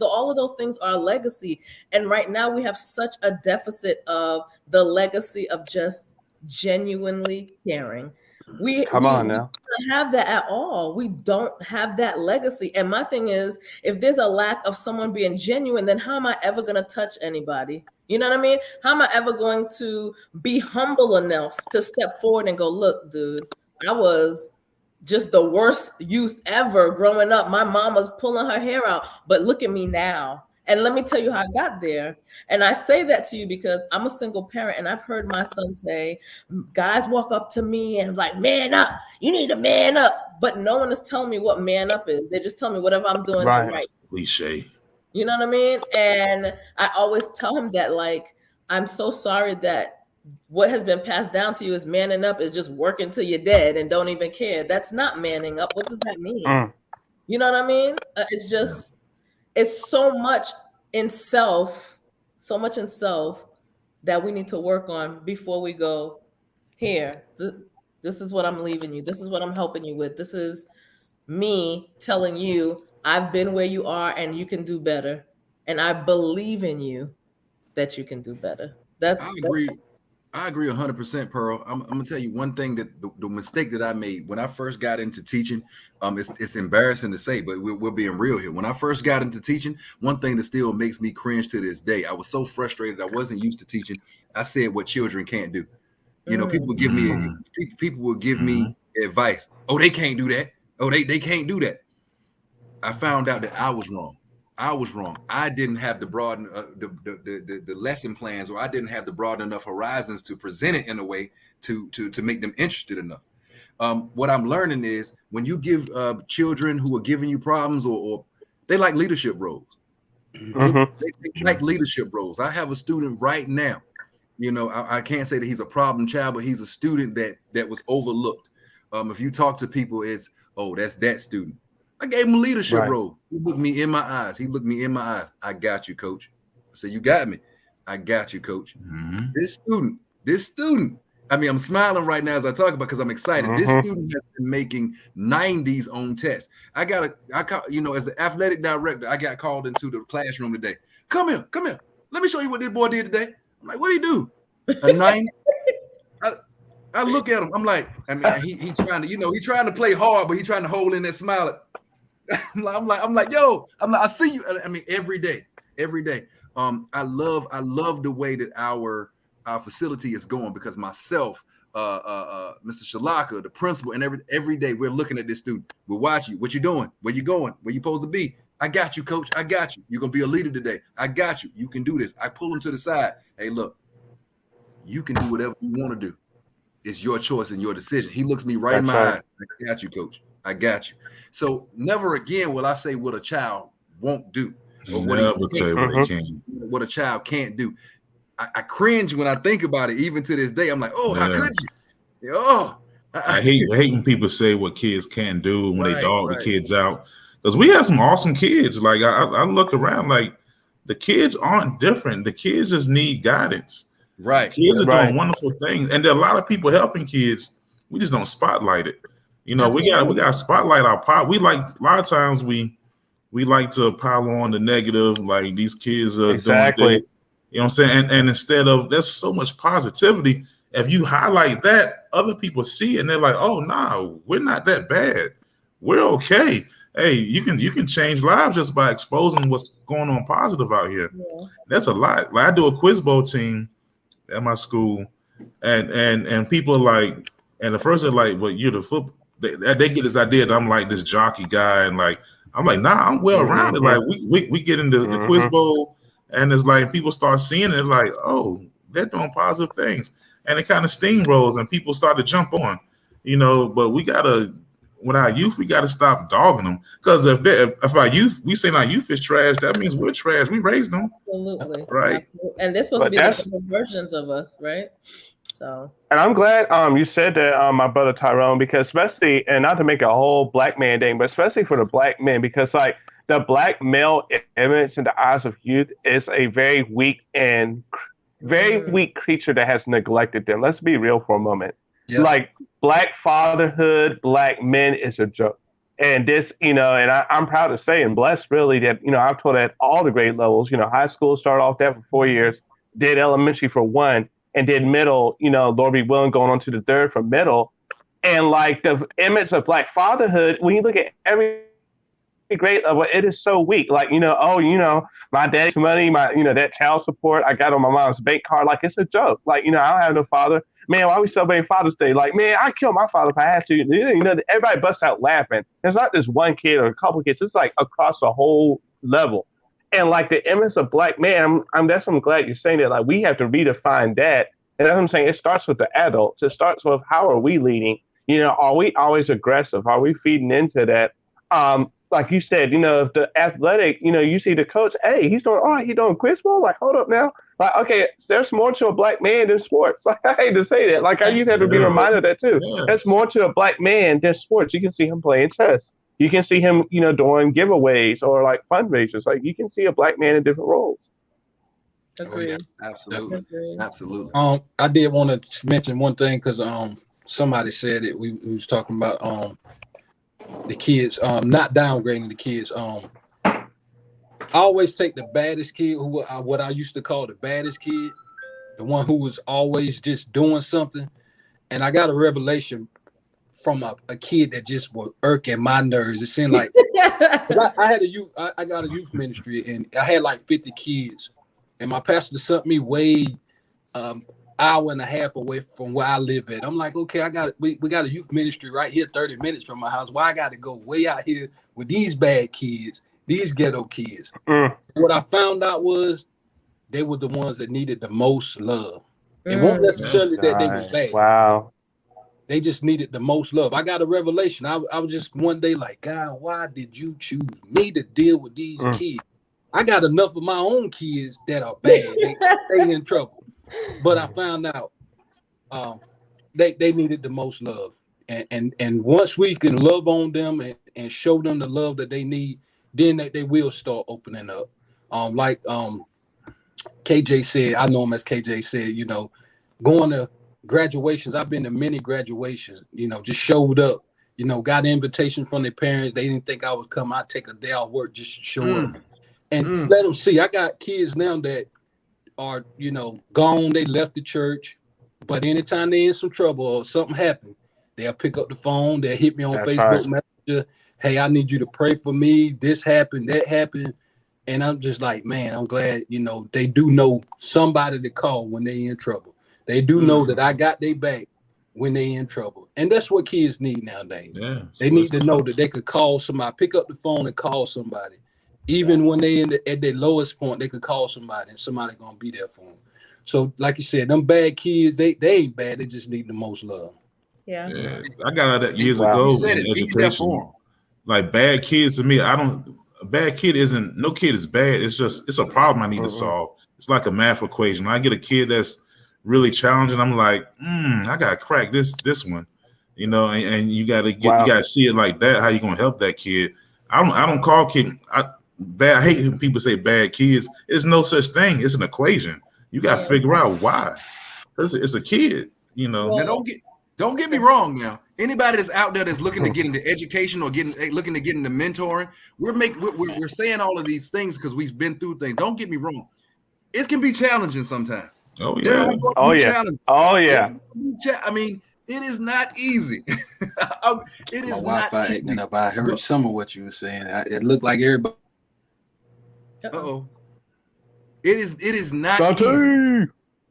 all of those things are a legacy. And right now we have such a deficit of the legacy of just genuinely caring. We don't have that at all. We don't have that legacy. And my thing is, if there's a lack of someone being genuine, then how am I ever going to touch anybody? You know what I mean? How am I ever going to be humble enough to step forward and go, look, dude, I was just the worst youth ever growing up. My mom was pulling her hair out, but look at me now. And let me tell you how I got there. And I say that to you because I'm a single parent, and I've heard my son say, guys walk up to me and like, man up, you need to man up. But no one is telling me what man up is. They just tell me whatever I'm doing right. Cliche. You know what I mean? And I always tell him that, like, I'm so sorry that what has been passed down to you is manning up is just working till you're dead and don't even care. That's not manning up. What does that mean? You know what I mean? It's so much in self that we need to work on before we go, here, this is what I'm leaving you. This is what I'm helping you with. This is me telling you, I've been where you are and you can do better. And I believe in you that you can do better. I agree 100%, Pearl. I'm gonna tell you one thing, that the mistake that I made when I first got into teaching, it's embarrassing to say, but we're being real here. When I first got into teaching, one thing that still makes me cringe to this day, I was so frustrated. I wasn't used to teaching. I said what children can't do. People would give me advice. Oh, they can't do that. Oh, they can't do that. I found out that I was wrong. I didn't have the broad the lesson plans, or I didn't have the broad enough horizons to present it in a way to make them interested enough. What I'm learning is when you give children who are giving you problems, or they like leadership roles. They like leadership roles. I have a student right now. I can't say that he's a problem child, but he's a student that was overlooked. If you talk to people, it's, oh, that's that student. I gave him a leadership role. He looked me in my eyes. I got you, coach. I said, you got me. I got you, coach. This student. I mean, I'm smiling right now as I talk about, because I'm excited. This student has been making 90s on tests. as an athletic director, I got called into the classroom today. Come here. Let me show you what this boy did today. I'm like, what did he do? A 90? I look at him. I'm like, he trying to, he trying to play hard, but he trying to hold in that smile. I'm like, yo, I see you. I mean, every day. I love the way that our facility is going, because myself, Mr. Shalaka, the principal, and every day we're looking at this student. We're watching you. What you doing? Where you going? Where you supposed to be? I got you, coach. I got you. You're gonna be a leader today. I got you. You can do this. I pull him to the side. Hey, look, you can do whatever you want to do. It's your choice and your decision. He looks me right in my eyes. I got you, coach. I got you. So never again will I say what a child won't do, or what a child can't do. I cringe when I think about it. Even to this day, I'm like, oh, how could you? Oh, I hate when people say what kids can't do when they dog the kids out, because we have some awesome kids. Like I look around, like the kids aren't different. The kids just need guidance. Right. Kids are doing wonderful things, and there are a lot of people helping kids. We just don't spotlight it. We got to spotlight our part. We like, a lot of times we like to pile on the negative, like these kids are doing things, you know what I'm saying? And instead of, there's so much positivity. If you highlight that, other people see it and they're like, oh no, we're not that bad. We're okay. Hey, you can change lives just by exposing what's going on positive out here. Yeah. That's a lot. Like, I do a quiz bowl team at my school, and people are like, and the first they're like, well, you're the football. They get this idea that I'm like this jockey guy, and like I'm like, nah, I'm well rounded. Like we get into the quiz bowl, and it's like people start seeing it, it's like, oh, they're doing positive things, and it kind of steamrolls, and people start to jump on, But we gotta with our youth, we got to stop dogging them. Because if our youth, we say our youth is trash, that means we're trash. We raised them. Absolutely. Right. Absolutely. And this supposed to be the different versions of us, right? So. And I'm glad you said that, my brother Tyrone, because especially, and not to make a whole black man thing, but especially for the black men, because like the black male image in the eyes of youth is a very weak and very weak creature that has neglected them. Let's be real for a moment. Yep. Like black fatherhood, black men is a joke. And this, and I'm proud to say and blessed really that, I've taught at all the grade levels, high school, started off there for 4 years, did elementary for 1, and did middle, Lord be willing, going on to the 3rd for middle. And like the image of black fatherhood, when you look at every grade level, it is so weak. Like, my daddy's money, that child support I got on my mom's bank card, like it's a joke. Like, I don't have no father. Man, why are we celebrating Father's Day? Like, man, I'd kill my father if I had to. Everybody busts out laughing. It's not just one kid or a couple kids. It's like across the whole level. And like the image of black man, I'm glad you're saying that. Like, we have to redefine that. And that's what I'm saying. It starts with the adults. It starts with how are we leading? Are we always aggressive? Are we feeding into that? Like you said, if the athletic, you see the coach, hey, he's doing all right. He's doing quiz ball. Like, hold up now. Like, okay, there's more to a black man than sports. Like, I hate to say that. Like, you have to be reminded of that too. Yes. There's more to a black man than sports. You can see him playing chess. You can see him, doing giveaways or like fundraisers. Like, you can see a black man in different roles. Agreed. Oh, yeah. Absolutely. Agreed. Absolutely. I did want to mention one thing because somebody said it. We was talking about the kids, not downgrading the kids. I always take the baddest kid, what I used to call the baddest kid, the one who was always just doing something. And I got a revelation from a kid that just was irking my nerves. It seemed like I had I got a youth ministry and I had like 50 kids. And my pastor sent me way hour and a half away from where I live at. I'm like, okay, we got a youth ministry right here, 30 minutes from my house. Why I got to go way out here with these bad kids, these ghetto kids? What I found out was they were the ones that needed the most love. It wasn't necessarily that they were bad. Wow. They just needed the most love. I got a revelation. I was just one day like, God, why did you choose me to deal with these kids? I got enough of my own kids that are bad. They in trouble. But I found out they needed the most love. And once we can love on them and show them the love that they need, then they will start opening up. Like KJ said, I know him as KJ said, going to graduations. I've been to many graduations, just showed up, got an invitation from their parents. They didn't think I would come. I'd take a day off work just to show up and let them see. I got kids now that are, gone. They left the church, but anytime they're in some trouble or something happened, they'll pick up the phone. They'll hit me on Facebook Messenger. Hey, I need you to pray for me. This happened, that happened. And I'm just like, man, I'm glad, they do know somebody to call when they're in trouble. They do know that I got their back when they're in trouble. And that's what kids need nowadays. Yeah, they need to know that they could call somebody, pick up the phone and call somebody. Even when they at their lowest point, they could call somebody and somebody gonna be there for them. So like you said, them bad kids, they ain't bad. They just need the most love. Yeah. I got out that years ago in education. Like bad kids to me, a bad kid isn't, no kid is bad. It's a problem I need to solve. It's like a math equation. When I get a kid that's really challenging, I'm like, I gotta crack this one, and you gotta see it like that. How you gonna help that kid? I don't call kid bad. I hate when people say bad kids. There's no such thing. It's an equation. You gotta figure out why. It's a kid, Now don't get me wrong. Now, anybody that's out there that's looking to get into education or looking to get into mentoring, we're saying all of these things because we've been through things. Don't get me wrong. It can be challenging sometimes. Oh yeah. Oh yeah. I mean, it is not easy. It is not Wi-Fi acting up. I heard some of what you were saying. It looked like everybody. Uh-oh. It is not easy.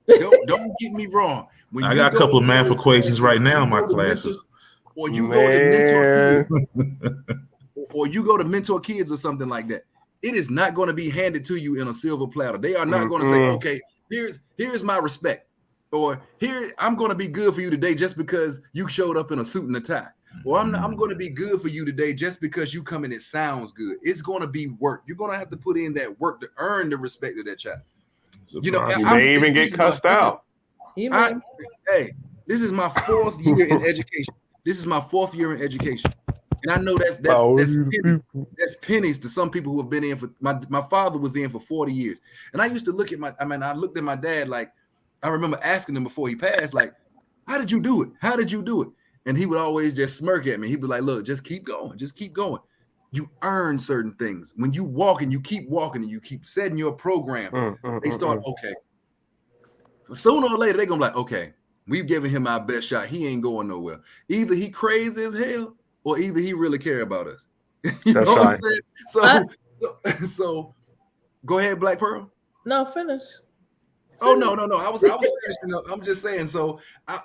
Don't get me wrong. When I got a couple of math equations right now in my classes. Or you go to mentor kids, or you go to mentor kids or something like that. It is not going to be handed to you in a silver platter. They are not going to say, okay, here's my respect. Or here, I'm going to be good for you today just because you showed up in a suit and a tie. Well, I'm going to be good for you today just because you come in. It sounds good. It's going to be work. You're going to have to put in that work to earn the respect of that child. You know, you may even get cussed out. Hey, this is my 4th year in education. This is my 4th year in education. And I know that's pennies to some people who have been in for my father was in for 40 years. And I used to look at I looked at my dad like, I remember asking him before he passed, like, how did you do it? How did you do it? And he would always just smirk at me. He'd be like, look, just keep going. Just keep going. You earn certain things. When you walk and you keep walking and you keep setting your program, they start, okay. Sooner or later, they're going to be like, okay, we've given him our best shot. He ain't going nowhere. Either he crazy as hell or either he really care about us. You know what I'm saying? So go ahead, Black Pearl. No, finish. Oh, no. I was finishing up. I'm just saying. So I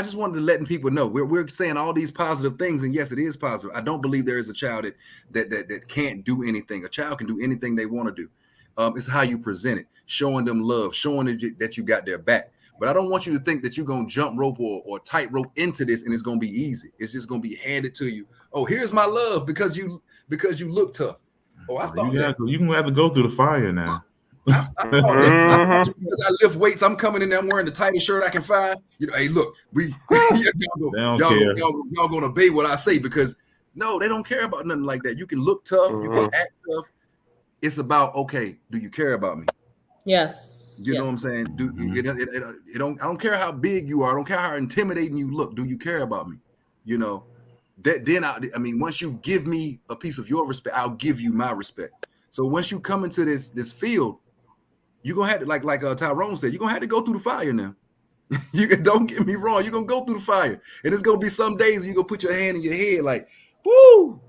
just wanted to let people know we're saying all these positive things, and yes, it is positive. I don't believe there is a child that can't do anything. A child can do anything they want to do. It's how you present it, showing them love, showing that you got their back. But I don't want you to think that you're gonna jump rope or tightrope into this and it's gonna be easy. It's just gonna be handed to you. Oh, here's my love because you look tough. Oh, I thought you're gonna have to go through the fire now. I because I lift weights, I'm coming in there, I'm wearing the tightest shirt I can find. You know, hey, look, y'all gonna obey what I say because no, they don't care about nothing like that. You can look tough, you can act tough. It's about, okay, do you care about me? Yes. You know what I'm saying? I don't care how big you are. I don't care how intimidating you look. Do you care about me? You know, once you give me a piece of your respect, I'll give you my respect. So once you come into this field, you're gonna have to, like Tyrone said, you're gonna have to go through the fire now. Don't get me wrong, you're gonna go through the fire. And it's gonna be some days where you're gonna put your hand in your head like, woo!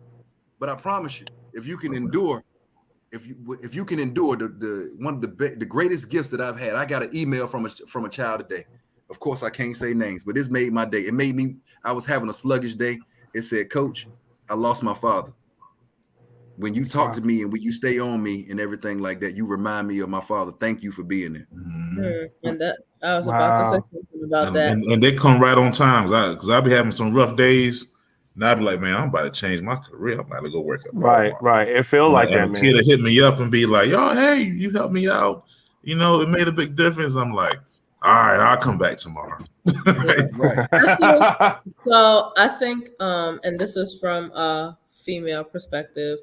But I promise you, if you can endure, if you can endure one of the greatest gifts that I've had. I got an email from a child today. Of course, I can't say names, but this made my day. It made me. I was having a sluggish day. It said, "Coach, I lost my father. When you talk to me and when you stay on me and everything like that, you remind me of my father. Thank you for being there." And that I was about to say something about that. And they come right on time because I be having some rough days. And I'd be like, man, I'm about to change my career. I'm about to go work at Walmart. Right. It feels like that, man. Kid hit me up and be like, yo, hey, you helped me out. You know, it made a big difference. I'm like, all right, I'll come back tomorrow. Right. So I think, and this is from a female perspective.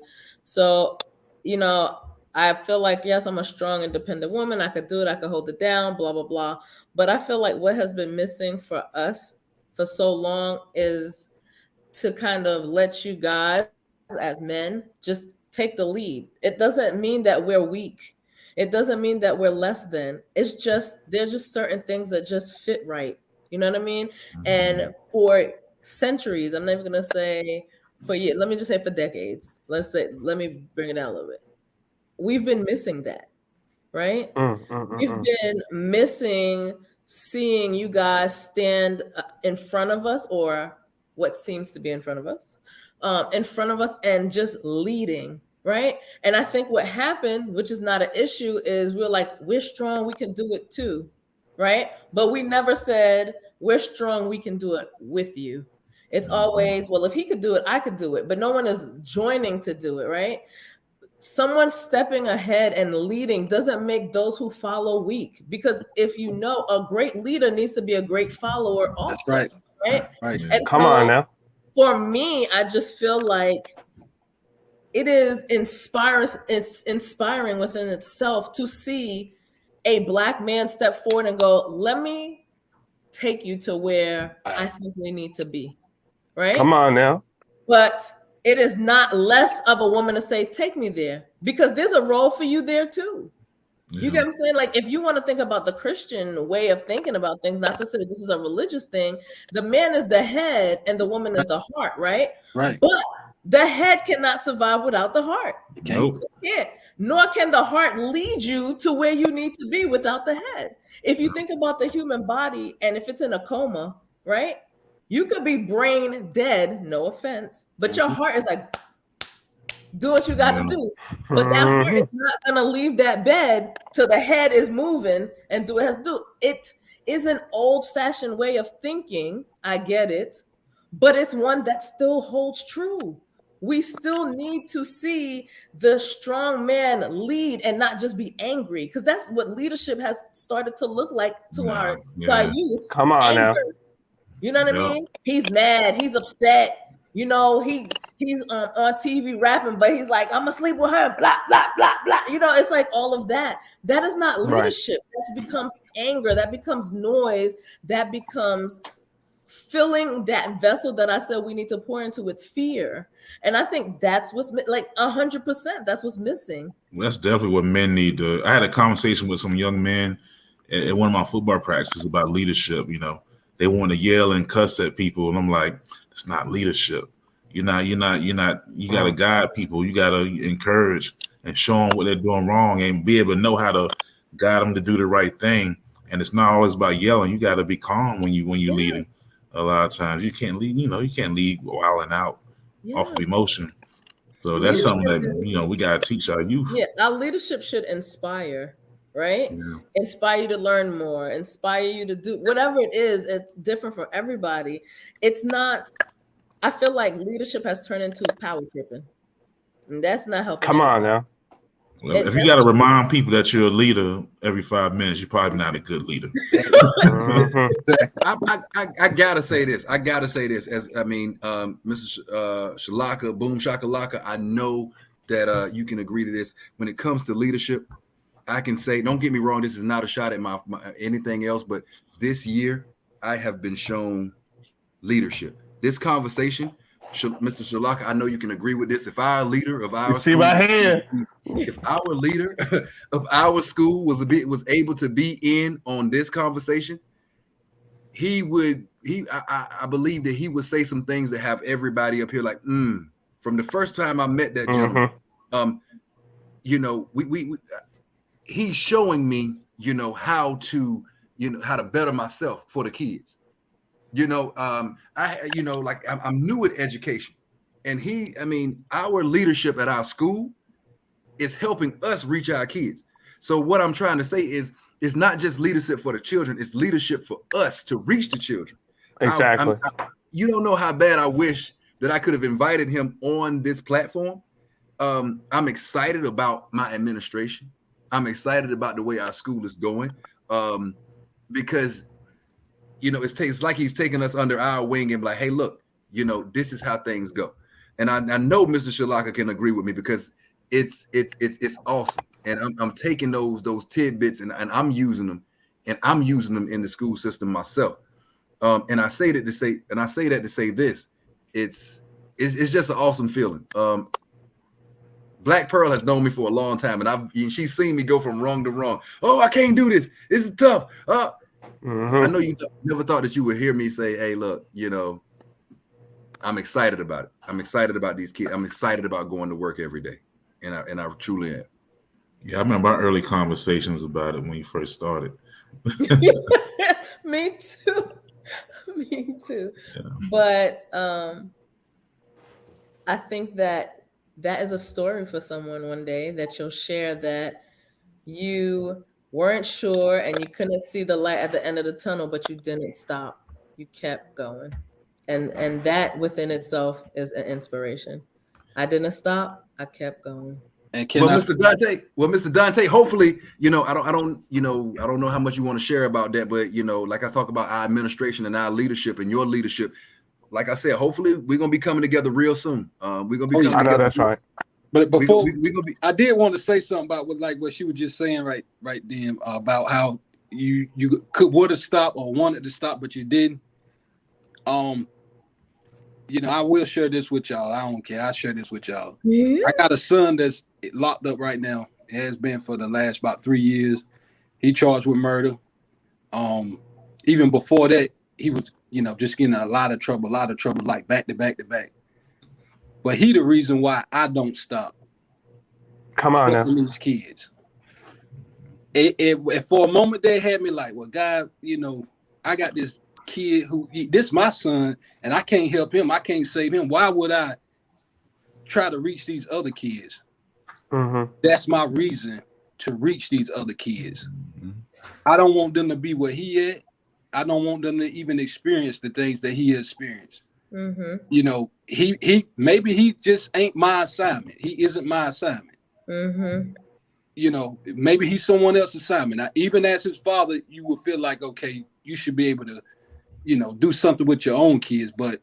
So, you know, I feel like, yes, I'm a strong, independent woman. I could do it. I could hold it down, blah, blah, blah. But I feel like what has been missing for us for so long is to kind of let you guys as men just take the lead. It doesn't mean that we're weak. It doesn't mean that we're less than. It's just, there's just certain things that just fit right. You know what I mean? Mm-hmm. And for centuries, I'm not even going to say for years, let me just say for decades. Let me bring it down a little bit. We've been missing that, right? We've been missing seeing you guys stand in front of us, or what seems to be in front of us, and just leading, right? And I think what happened, which is not an issue, is we're strong, we can do it too, right? But we never said, we're strong, we can do it with you. It's always, well, if he could do it, I could do it. But no one is joining to do it, right? Someone stepping ahead and leading doesn't make those who follow weak. Because if you know, a great leader needs to be a great follower also. That's right. Right. And come on now. For me, I just feel like it is inspiring within itself to see a Black man step forward and go, let me take you to where I think we need to be. Right. Come on now. But it is not less of a woman to say, take me there, because there's a role for you there too. Yeah. You get what I'm saying? Like, if you want to think about the Christian way of thinking about things, not to say this is a religious thing, the man is the head and the woman is the heart, right? Right. But the head cannot survive without the heart. Nope. Yeah. Nor can the heart lead you to where you need to be without the head. If you think about the human body, and if it's in a coma, right? You could be brain dead, no offense, but your heart is like, do what you got to do. But that heart is not going to leave that bed till the head is moving and do what it has to do. It is an old-fashioned way of thinking. I get it. but it's one that still holds true. We still need to see the strong man lead and not just be angry, because that's what leadership has started to look like to our youth. Come on Anger. now. You know what I mean? He's mad. He's upset. You know, he's on TV rapping, but he's like, I'm gonna sleep with her. Blah blah blah blah. You know, it's like all of that. That is not leadership. That becomes anger. That becomes noise. That becomes filling that vessel that I said we need to pour into with fear. And I think that's what's like 100%. That's what's missing. Well, that's definitely what men need to. I had a conversation with some young men at one of my football practices about leadership. You know, they want to yell and cuss at people, and I'm like, it's not leadership. You got to guide people. You got to encourage and show them what they're doing wrong and be able to know how to guide them to do the right thing. And it's not always about yelling. You got to be calm when you're leading. A lot of times you can't lead, you can't lead wilding out off of emotion. So that's something that, we got to teach our youth. Yeah, our leadership should inspire, right? Yeah. Inspire you to learn more, inspire you to do whatever it is. It's different for everybody. It's not, I feel like leadership has turned into power tripping. And that's not helping. Come on now. Well, if you got to remind people that you're a leader every 5 minutes, you're probably not a good leader. I gotta say this. As Mrs. Shalaka, Boom Shakalaka, I know that you can agree to this. When it comes to leadership, I can say, don't get me wrong, this is not a shot at my anything else, but this year I have been shown leadership. This conversation, Mr. Shalaka, I know you can agree with this. If our leader of our see my hand. If our leader of our school was able to be in on this conversation, I believe that he would say some things that have everybody up here like, From the first time I met that gentleman, he's showing me, how to better myself for the kids. I'm new at education, and our leadership at our school is helping us reach our kids. So what I'm trying to say is, it's not just leadership for the children, it's leadership for us to reach the children. Exactly. You don't know how bad I wish that I could have invited him on this platform. I'm excited about my administration. I'm excited about the way our school is going, because it's like he's taking us under our wing and like, hey, look, this is how things go. And I know Mr. Shalaka can agree with me, because it's awesome. And I'm taking those tidbits and I'm using them, and I'm using them in the school system myself. And I say that to say this, it's just an awesome feeling. Black Pearl has known me for a long time, and she's seen me go from wrong to wrong. Oh, I can't do this. This is tough. I know you never thought that you would hear me say, hey, look, I'm excited about it. I'm excited about these kids. I'm excited about going to work every day. And I truly am. Yeah, I remember our early conversations about it when you first started. Me too. Yeah. But I think that is a story for someone one day, that you'll share that you weren't sure and you couldn't see the light at the end of the tunnel, but you didn't stop. You kept going. And that within itself is an inspiration. I didn't stop. I kept going. Mr. Dante, hopefully, I don't know how much you want to share about that, but like I talk about our administration and our leadership and your leadership, like I said, hopefully we're gonna be coming together real soon. We're gonna be coming together. That's right. But before I did want to say something about what she was just saying right then about how you would have stopped or wanted to stop, but you didn't. I will share this with y'all. I don't care. I'll share this with y'all. Yeah. I got a son that's locked up right now. It has been for the last about 3 years. He charged with murder. Even before that, he was, just getting a lot of trouble, like back to back to back. But he the reason why I don't stop. Come on now. These kids. It for a moment they had me like, well, God, I got this kid this my son, and I can't help him. I can't save him. Why would I try to reach these other kids? Mm-hmm. That's my reason to reach these other kids. Mm-hmm. I don't want them to be where he at. I don't want them to even experience the things that he experienced. Mm-hmm. You know, he maybe he just ain't my assignment. He isn't my assignment. Mm-hmm. You know, maybe he's someone else's assignment. Now, even as his father, you would feel like, okay, you should be able to, you know, do something with your own kids. But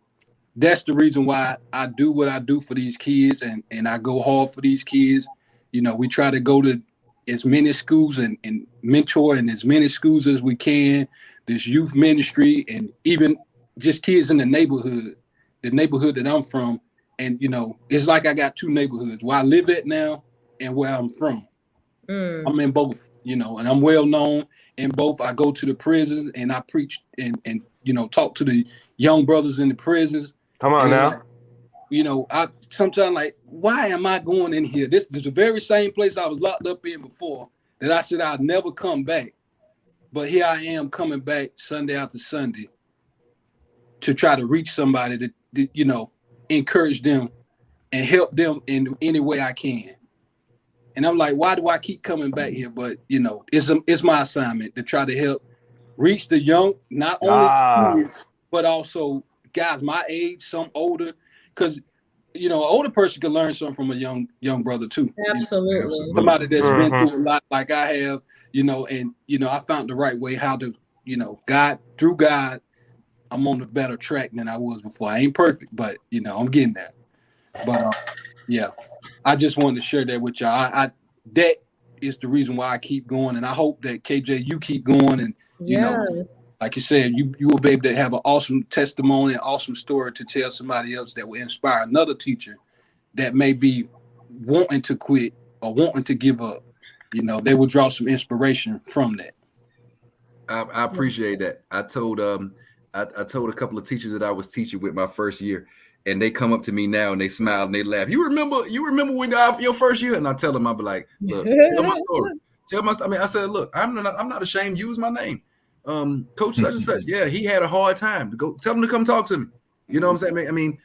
that's the reason why I do what I do for these kids, and I go hard for these kids. You know, we try to go to as many schools and mentor in as many schools as we can, this youth ministry, and even just kids in the neighborhood that I'm from. And, you know, it's like I got two neighborhoods, where I live at now and where I'm from. I'm in both, you know, and I'm well known in both. I go to the prisons and I preach and you know, talk to the young brothers in the prisons. Come on now. Like, you know, I sometimes like, why am I going in here? This is the very same place I was locked up in before that I said I'd never come back. But here I am coming back Sunday after Sunday to try to reach somebody to you know, encourage them and help them in any way I can. And I'm like, why do I keep coming back here? But, you know, it's my assignment to try to help reach the young, not only kids, but also guys my age, some older, because, you know, an older person can learn something from a young brother too. Absolutely. You know, somebody that's been through a lot like I have, you know, and, you know, I found the right way how to, you know, through God, I'm on a better track than I was before. I ain't perfect, but, you know, I'm getting there. But, yeah. I just wanted to share that with y'all. That is the reason why I keep going, and I hope that KJ, you keep going, and you know, like you said, you will be able to have an awesome testimony, an awesome story to tell somebody else that will inspire another teacher that may be wanting to quit or wanting to give up. You know, they will draw some inspiration from that. I appreciate that. I told I told a couple of teachers that I was teaching with my first year. And they come up to me now and they smile and they laugh. You remember when your first year? And I tell them, I'll be like, look, tell my story. I said, look, I'm not ashamed. Use my name. Coach such and such. Yeah, he had a hard time. Go tell him to come talk to me. You know what I'm saying? I mean,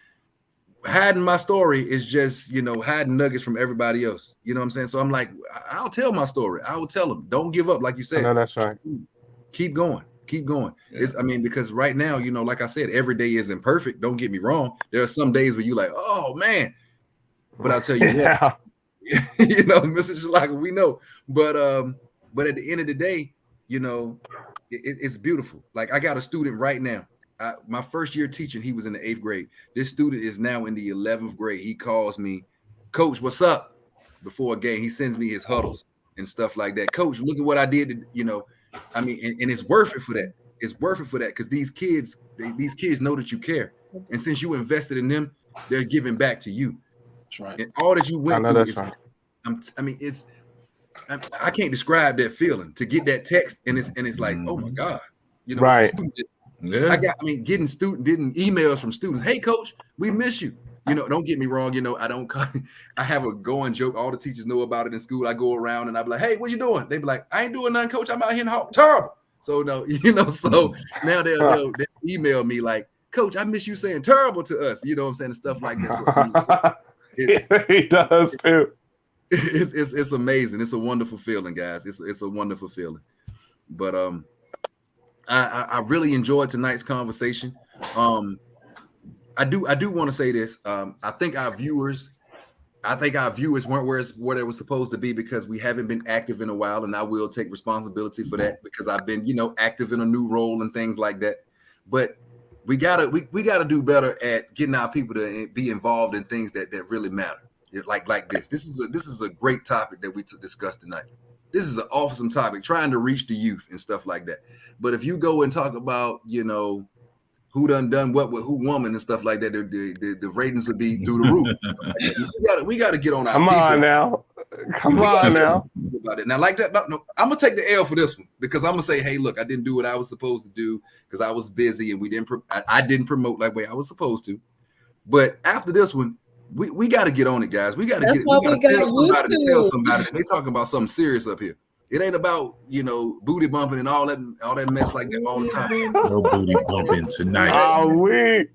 hiding my story is just, you know, hiding nuggets from everybody else. You know what I'm saying? So I'm like, I'll tell my story. I will tell them. Don't give up, like you said. No, that's right. Keep going. Keep going. Yeah. Because right now, you know, like I said, every day isn't perfect. Don't get me wrong. There are some days where you're like, oh man. But I'll tell you what, you know, Mr. Shalaka, we know. But at the end of the day, you know, it's beautiful. Like I got a student right now. My first year teaching, he was in the 8th grade. This student is now in the 11th grade. He calls me, Coach, what's up? Before a game, he sends me his huddles and stuff like that. Coach, look at what I did, you know. I mean, and it's worth it for that. It's worth it for that because these kids know that you care, and since you invested in them, they're giving back to you. That's right. And all that you went through is, right. I can't describe that feeling to get that text, and it's like, oh my God, you know, right? Yeah. Getting emails from students. Hey, Coach, we miss you. You know, don't get me wrong. You know, I have a going joke. All the teachers know about it in school. I go around and I be like, hey, what you doing? They be like, I ain't doing nothing, Coach. I'm out here in the hall. Terrible. So no, you know, so now they'll email me like, Coach, I miss you saying terrible to us. You know what I'm saying? And stuff like this. So, he does too. It's amazing. It's a wonderful feeling, guys. It's a wonderful feeling. But I really enjoyed tonight's conversation. I do want to say this. I think our viewers weren't where they were supposed to be because we haven't been active in a while, and I will take responsibility for that because I've been, you know, active in a new role and things like that. But we gotta do better at getting our people to be involved in things that really matter. Like this. This is a great topic that we discussed tonight. This is an awesome topic, trying to reach the youth and stuff like that. But if you go and talk about, you know, who done what with who woman and stuff like that, the ratings would be through the roof. We got to get on our Come on now. About it. Now, like that, no, I'm gonna take the L for this one because I'm gonna say, hey, look, I didn't do what I was supposed to do because I was busy and I didn't promote like way I was supposed to. But after this one, we got to get on it, guys. We got to tell somebody that they talking about something serious up here. It ain't about, you know, booty bumping and all that mess like that all the time. No booty bumping tonight. I'm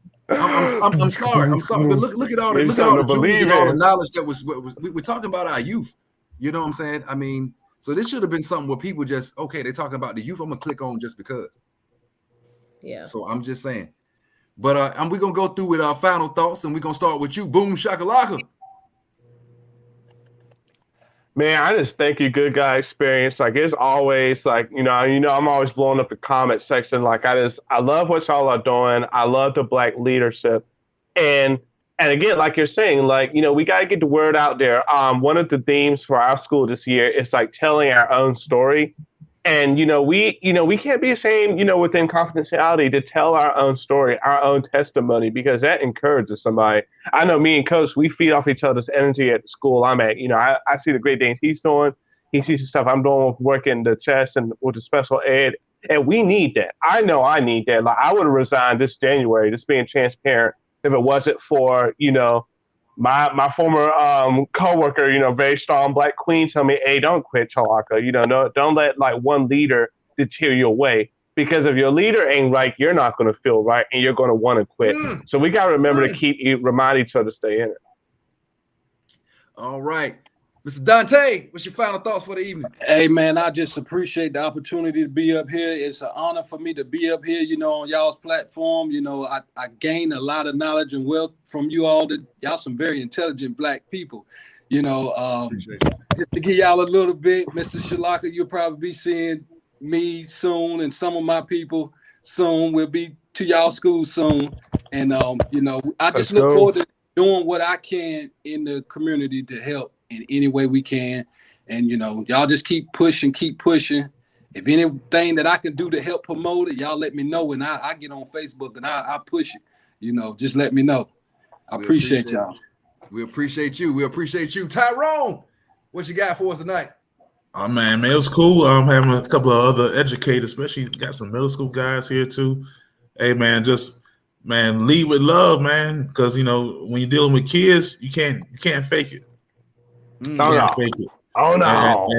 sorry. But look at all the jewels and all the knowledge that was we're talking about our youth. You know what I'm saying? I mean, so this should have been something where people just, okay, they're talking about the youth. I'm gonna click on just because. Yeah. So I'm just saying. But we're gonna go through with our final thoughts, and we're gonna start with you, Boom Shakalaka. Man, I just thank you, Good Guy Experience. Like, it's always like, I'm always blowing up the comment section. Like, I love what y'all are doing. I love the Black leadership. And again, like you're saying, like, we got to get the word out there. One of the themes for our school this year is like telling our own story. And, we can't be ashamed, within confidentiality to tell our own story, our own testimony, because that encourages somebody. I know me and Coach, we feed off each other's energy at the school I'm at. I see the great things he's doing. He sees the stuff I'm doing with working the chess and with the special ed. And we need that. I know I need that. Like, I would have resigned this January, just being transparent, if it wasn't for, my former coworker, very strong Black queen, tell me, hey, don't quit, Chalaka. No, don't let like one leader deter you away, because if your leader ain't right, you're not going to feel right, and you're going to want to quit. So we got to remember to remind each other to stay in it. All right. Mr. Dante, what's your final thoughts for the evening? Hey, man, I just appreciate the opportunity to be up here. It's an honor for me to be up here, on y'all's platform. I gained a lot of knowledge and wealth from you all. Y'all some very intelligent Black people. Just to give y'all a little bit, Mr. Shalaka, you'll probably be seeing me soon, and some of my people soon. We'll be to y'all school soon. And, I just look forward to doing what I can in the community to help in any way we can. And, y'all just keep pushing. If anything that I can do to help promote it, y'all let me know. And I get on Facebook and I push it, just let me know. I appreciate y'all. We appreciate you. We appreciate you. Tyrone, what you got for us tonight? Oh, man, it was cool. Having a couple of other educators, especially got some middle school guys here too. Hey, man, lead with love, man. Because, when you're dealing with kids, you can't fake it. Oh no!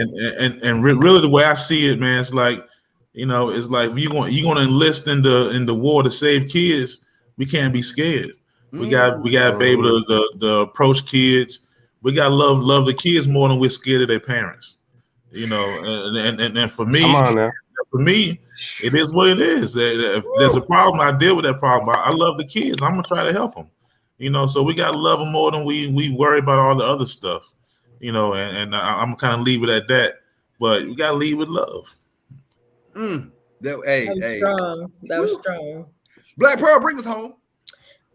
And really, the way I see it, man, it's like, it's like you're going to enlist in the war to save kids. We can't be scared. We got to be able to approach kids. We got to love the kids more than we're scared of their parents. And for me, it is what it is. If there's a problem, I deal with that problem. I love the kids. I'm gonna try to help them. So we got to love them more than we worry about all the other stuff. And I'm kind of leave it at that, but we gotta leave with love. That was strong. Black Pearl, bring us home.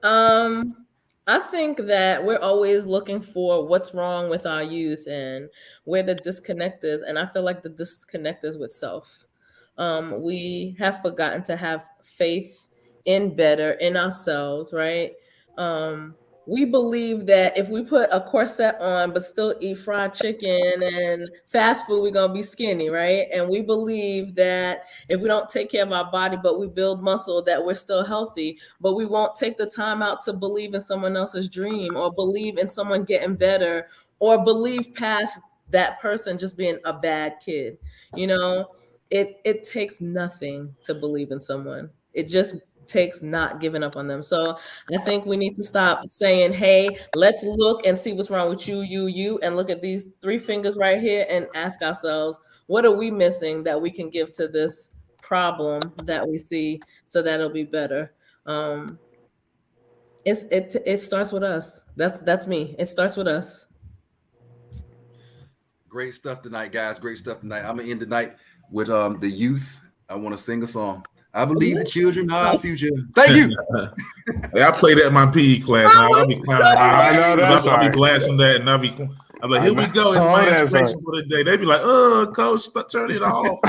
I think that we're always looking for what's wrong with our youth and where the disconnect is, and I feel like the disconnect is with self. We have forgotten to have faith in ourselves, right? We believe that if we put a corset on but still eat fried chicken and fast food, we're going to be skinny, right? And we believe that if we don't take care of our body but we build muscle, that we're still healthy, but we won't take the time out to believe in someone else's dream or believe in someone getting better or believe past that person just being a bad kid. It takes nothing to believe in someone. It just takes not giving up on them. So I think we need to stop saying, hey, let's look and see what's wrong with you, and look at these 3 fingers right here and ask ourselves, what are we missing that we can give to this problem that we see so that it'll be better? It starts with us. That's me. It starts with us. Great stuff tonight, guys. Great stuff tonight. I'm gonna end the night with the youth. I want to sing a song. I believe the children are our future. Thank you. I played that in my PE class. I'll be clowning. I'll be blasting that, and I'm like, here we go. It's my inspiration for the day. They'd be like, oh, coach, turn it off.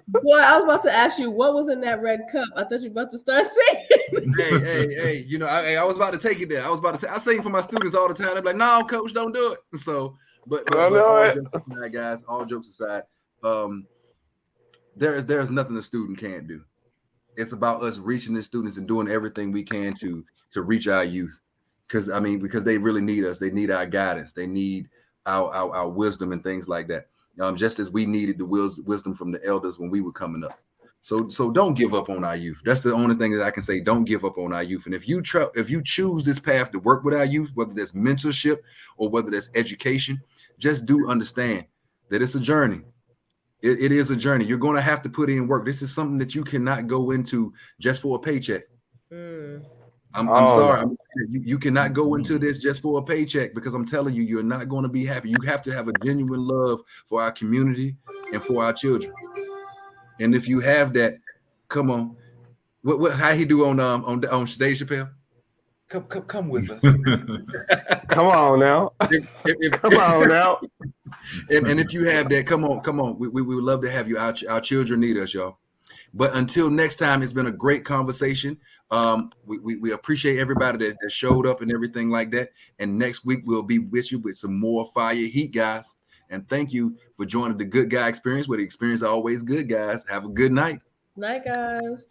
Boy, I was about to ask you, what was in that red cup? I thought you were about to start singing. Hey, I was about to take it there. I sing for my students all the time. They're like, no, coach, don't do it. So, but all jokes aside, guys, all jokes aside, there's nothing a student can't do. It's about us reaching the students and doing everything we can to reach our youth, because they really need us. They need our guidance. They need our wisdom and things like that. Just as we needed the wisdom from the elders when we were coming up. So don't give up on our youth. That's the only thing that I can say. Don't give up on our youth. And if you choose this path to work with our youth, whether that's mentorship or whether that's education, just do understand that it's a journey. It is a journey. You're going to have to put in work. This is something that you cannot go into just for a paycheck. I'm Oh, sorry. no. You cannot go into this just for a paycheck, because I'm telling you, you're not going to be happy. You have to have a genuine love for our community and for our children. And if you have that, come on. How he do on Dave Chappelle? Come with us. Come on now. Come on now. And if you have that, come on. We would love to have you. Our children need us, y'all. But until next time, it's been a great conversation. We appreciate everybody that showed up and everything like that. And next week we'll be with you with some more fire heat, guys. And thank you for joining the Good Guy Experience, where the experience is always good, guys. Have a good night. Night, guys.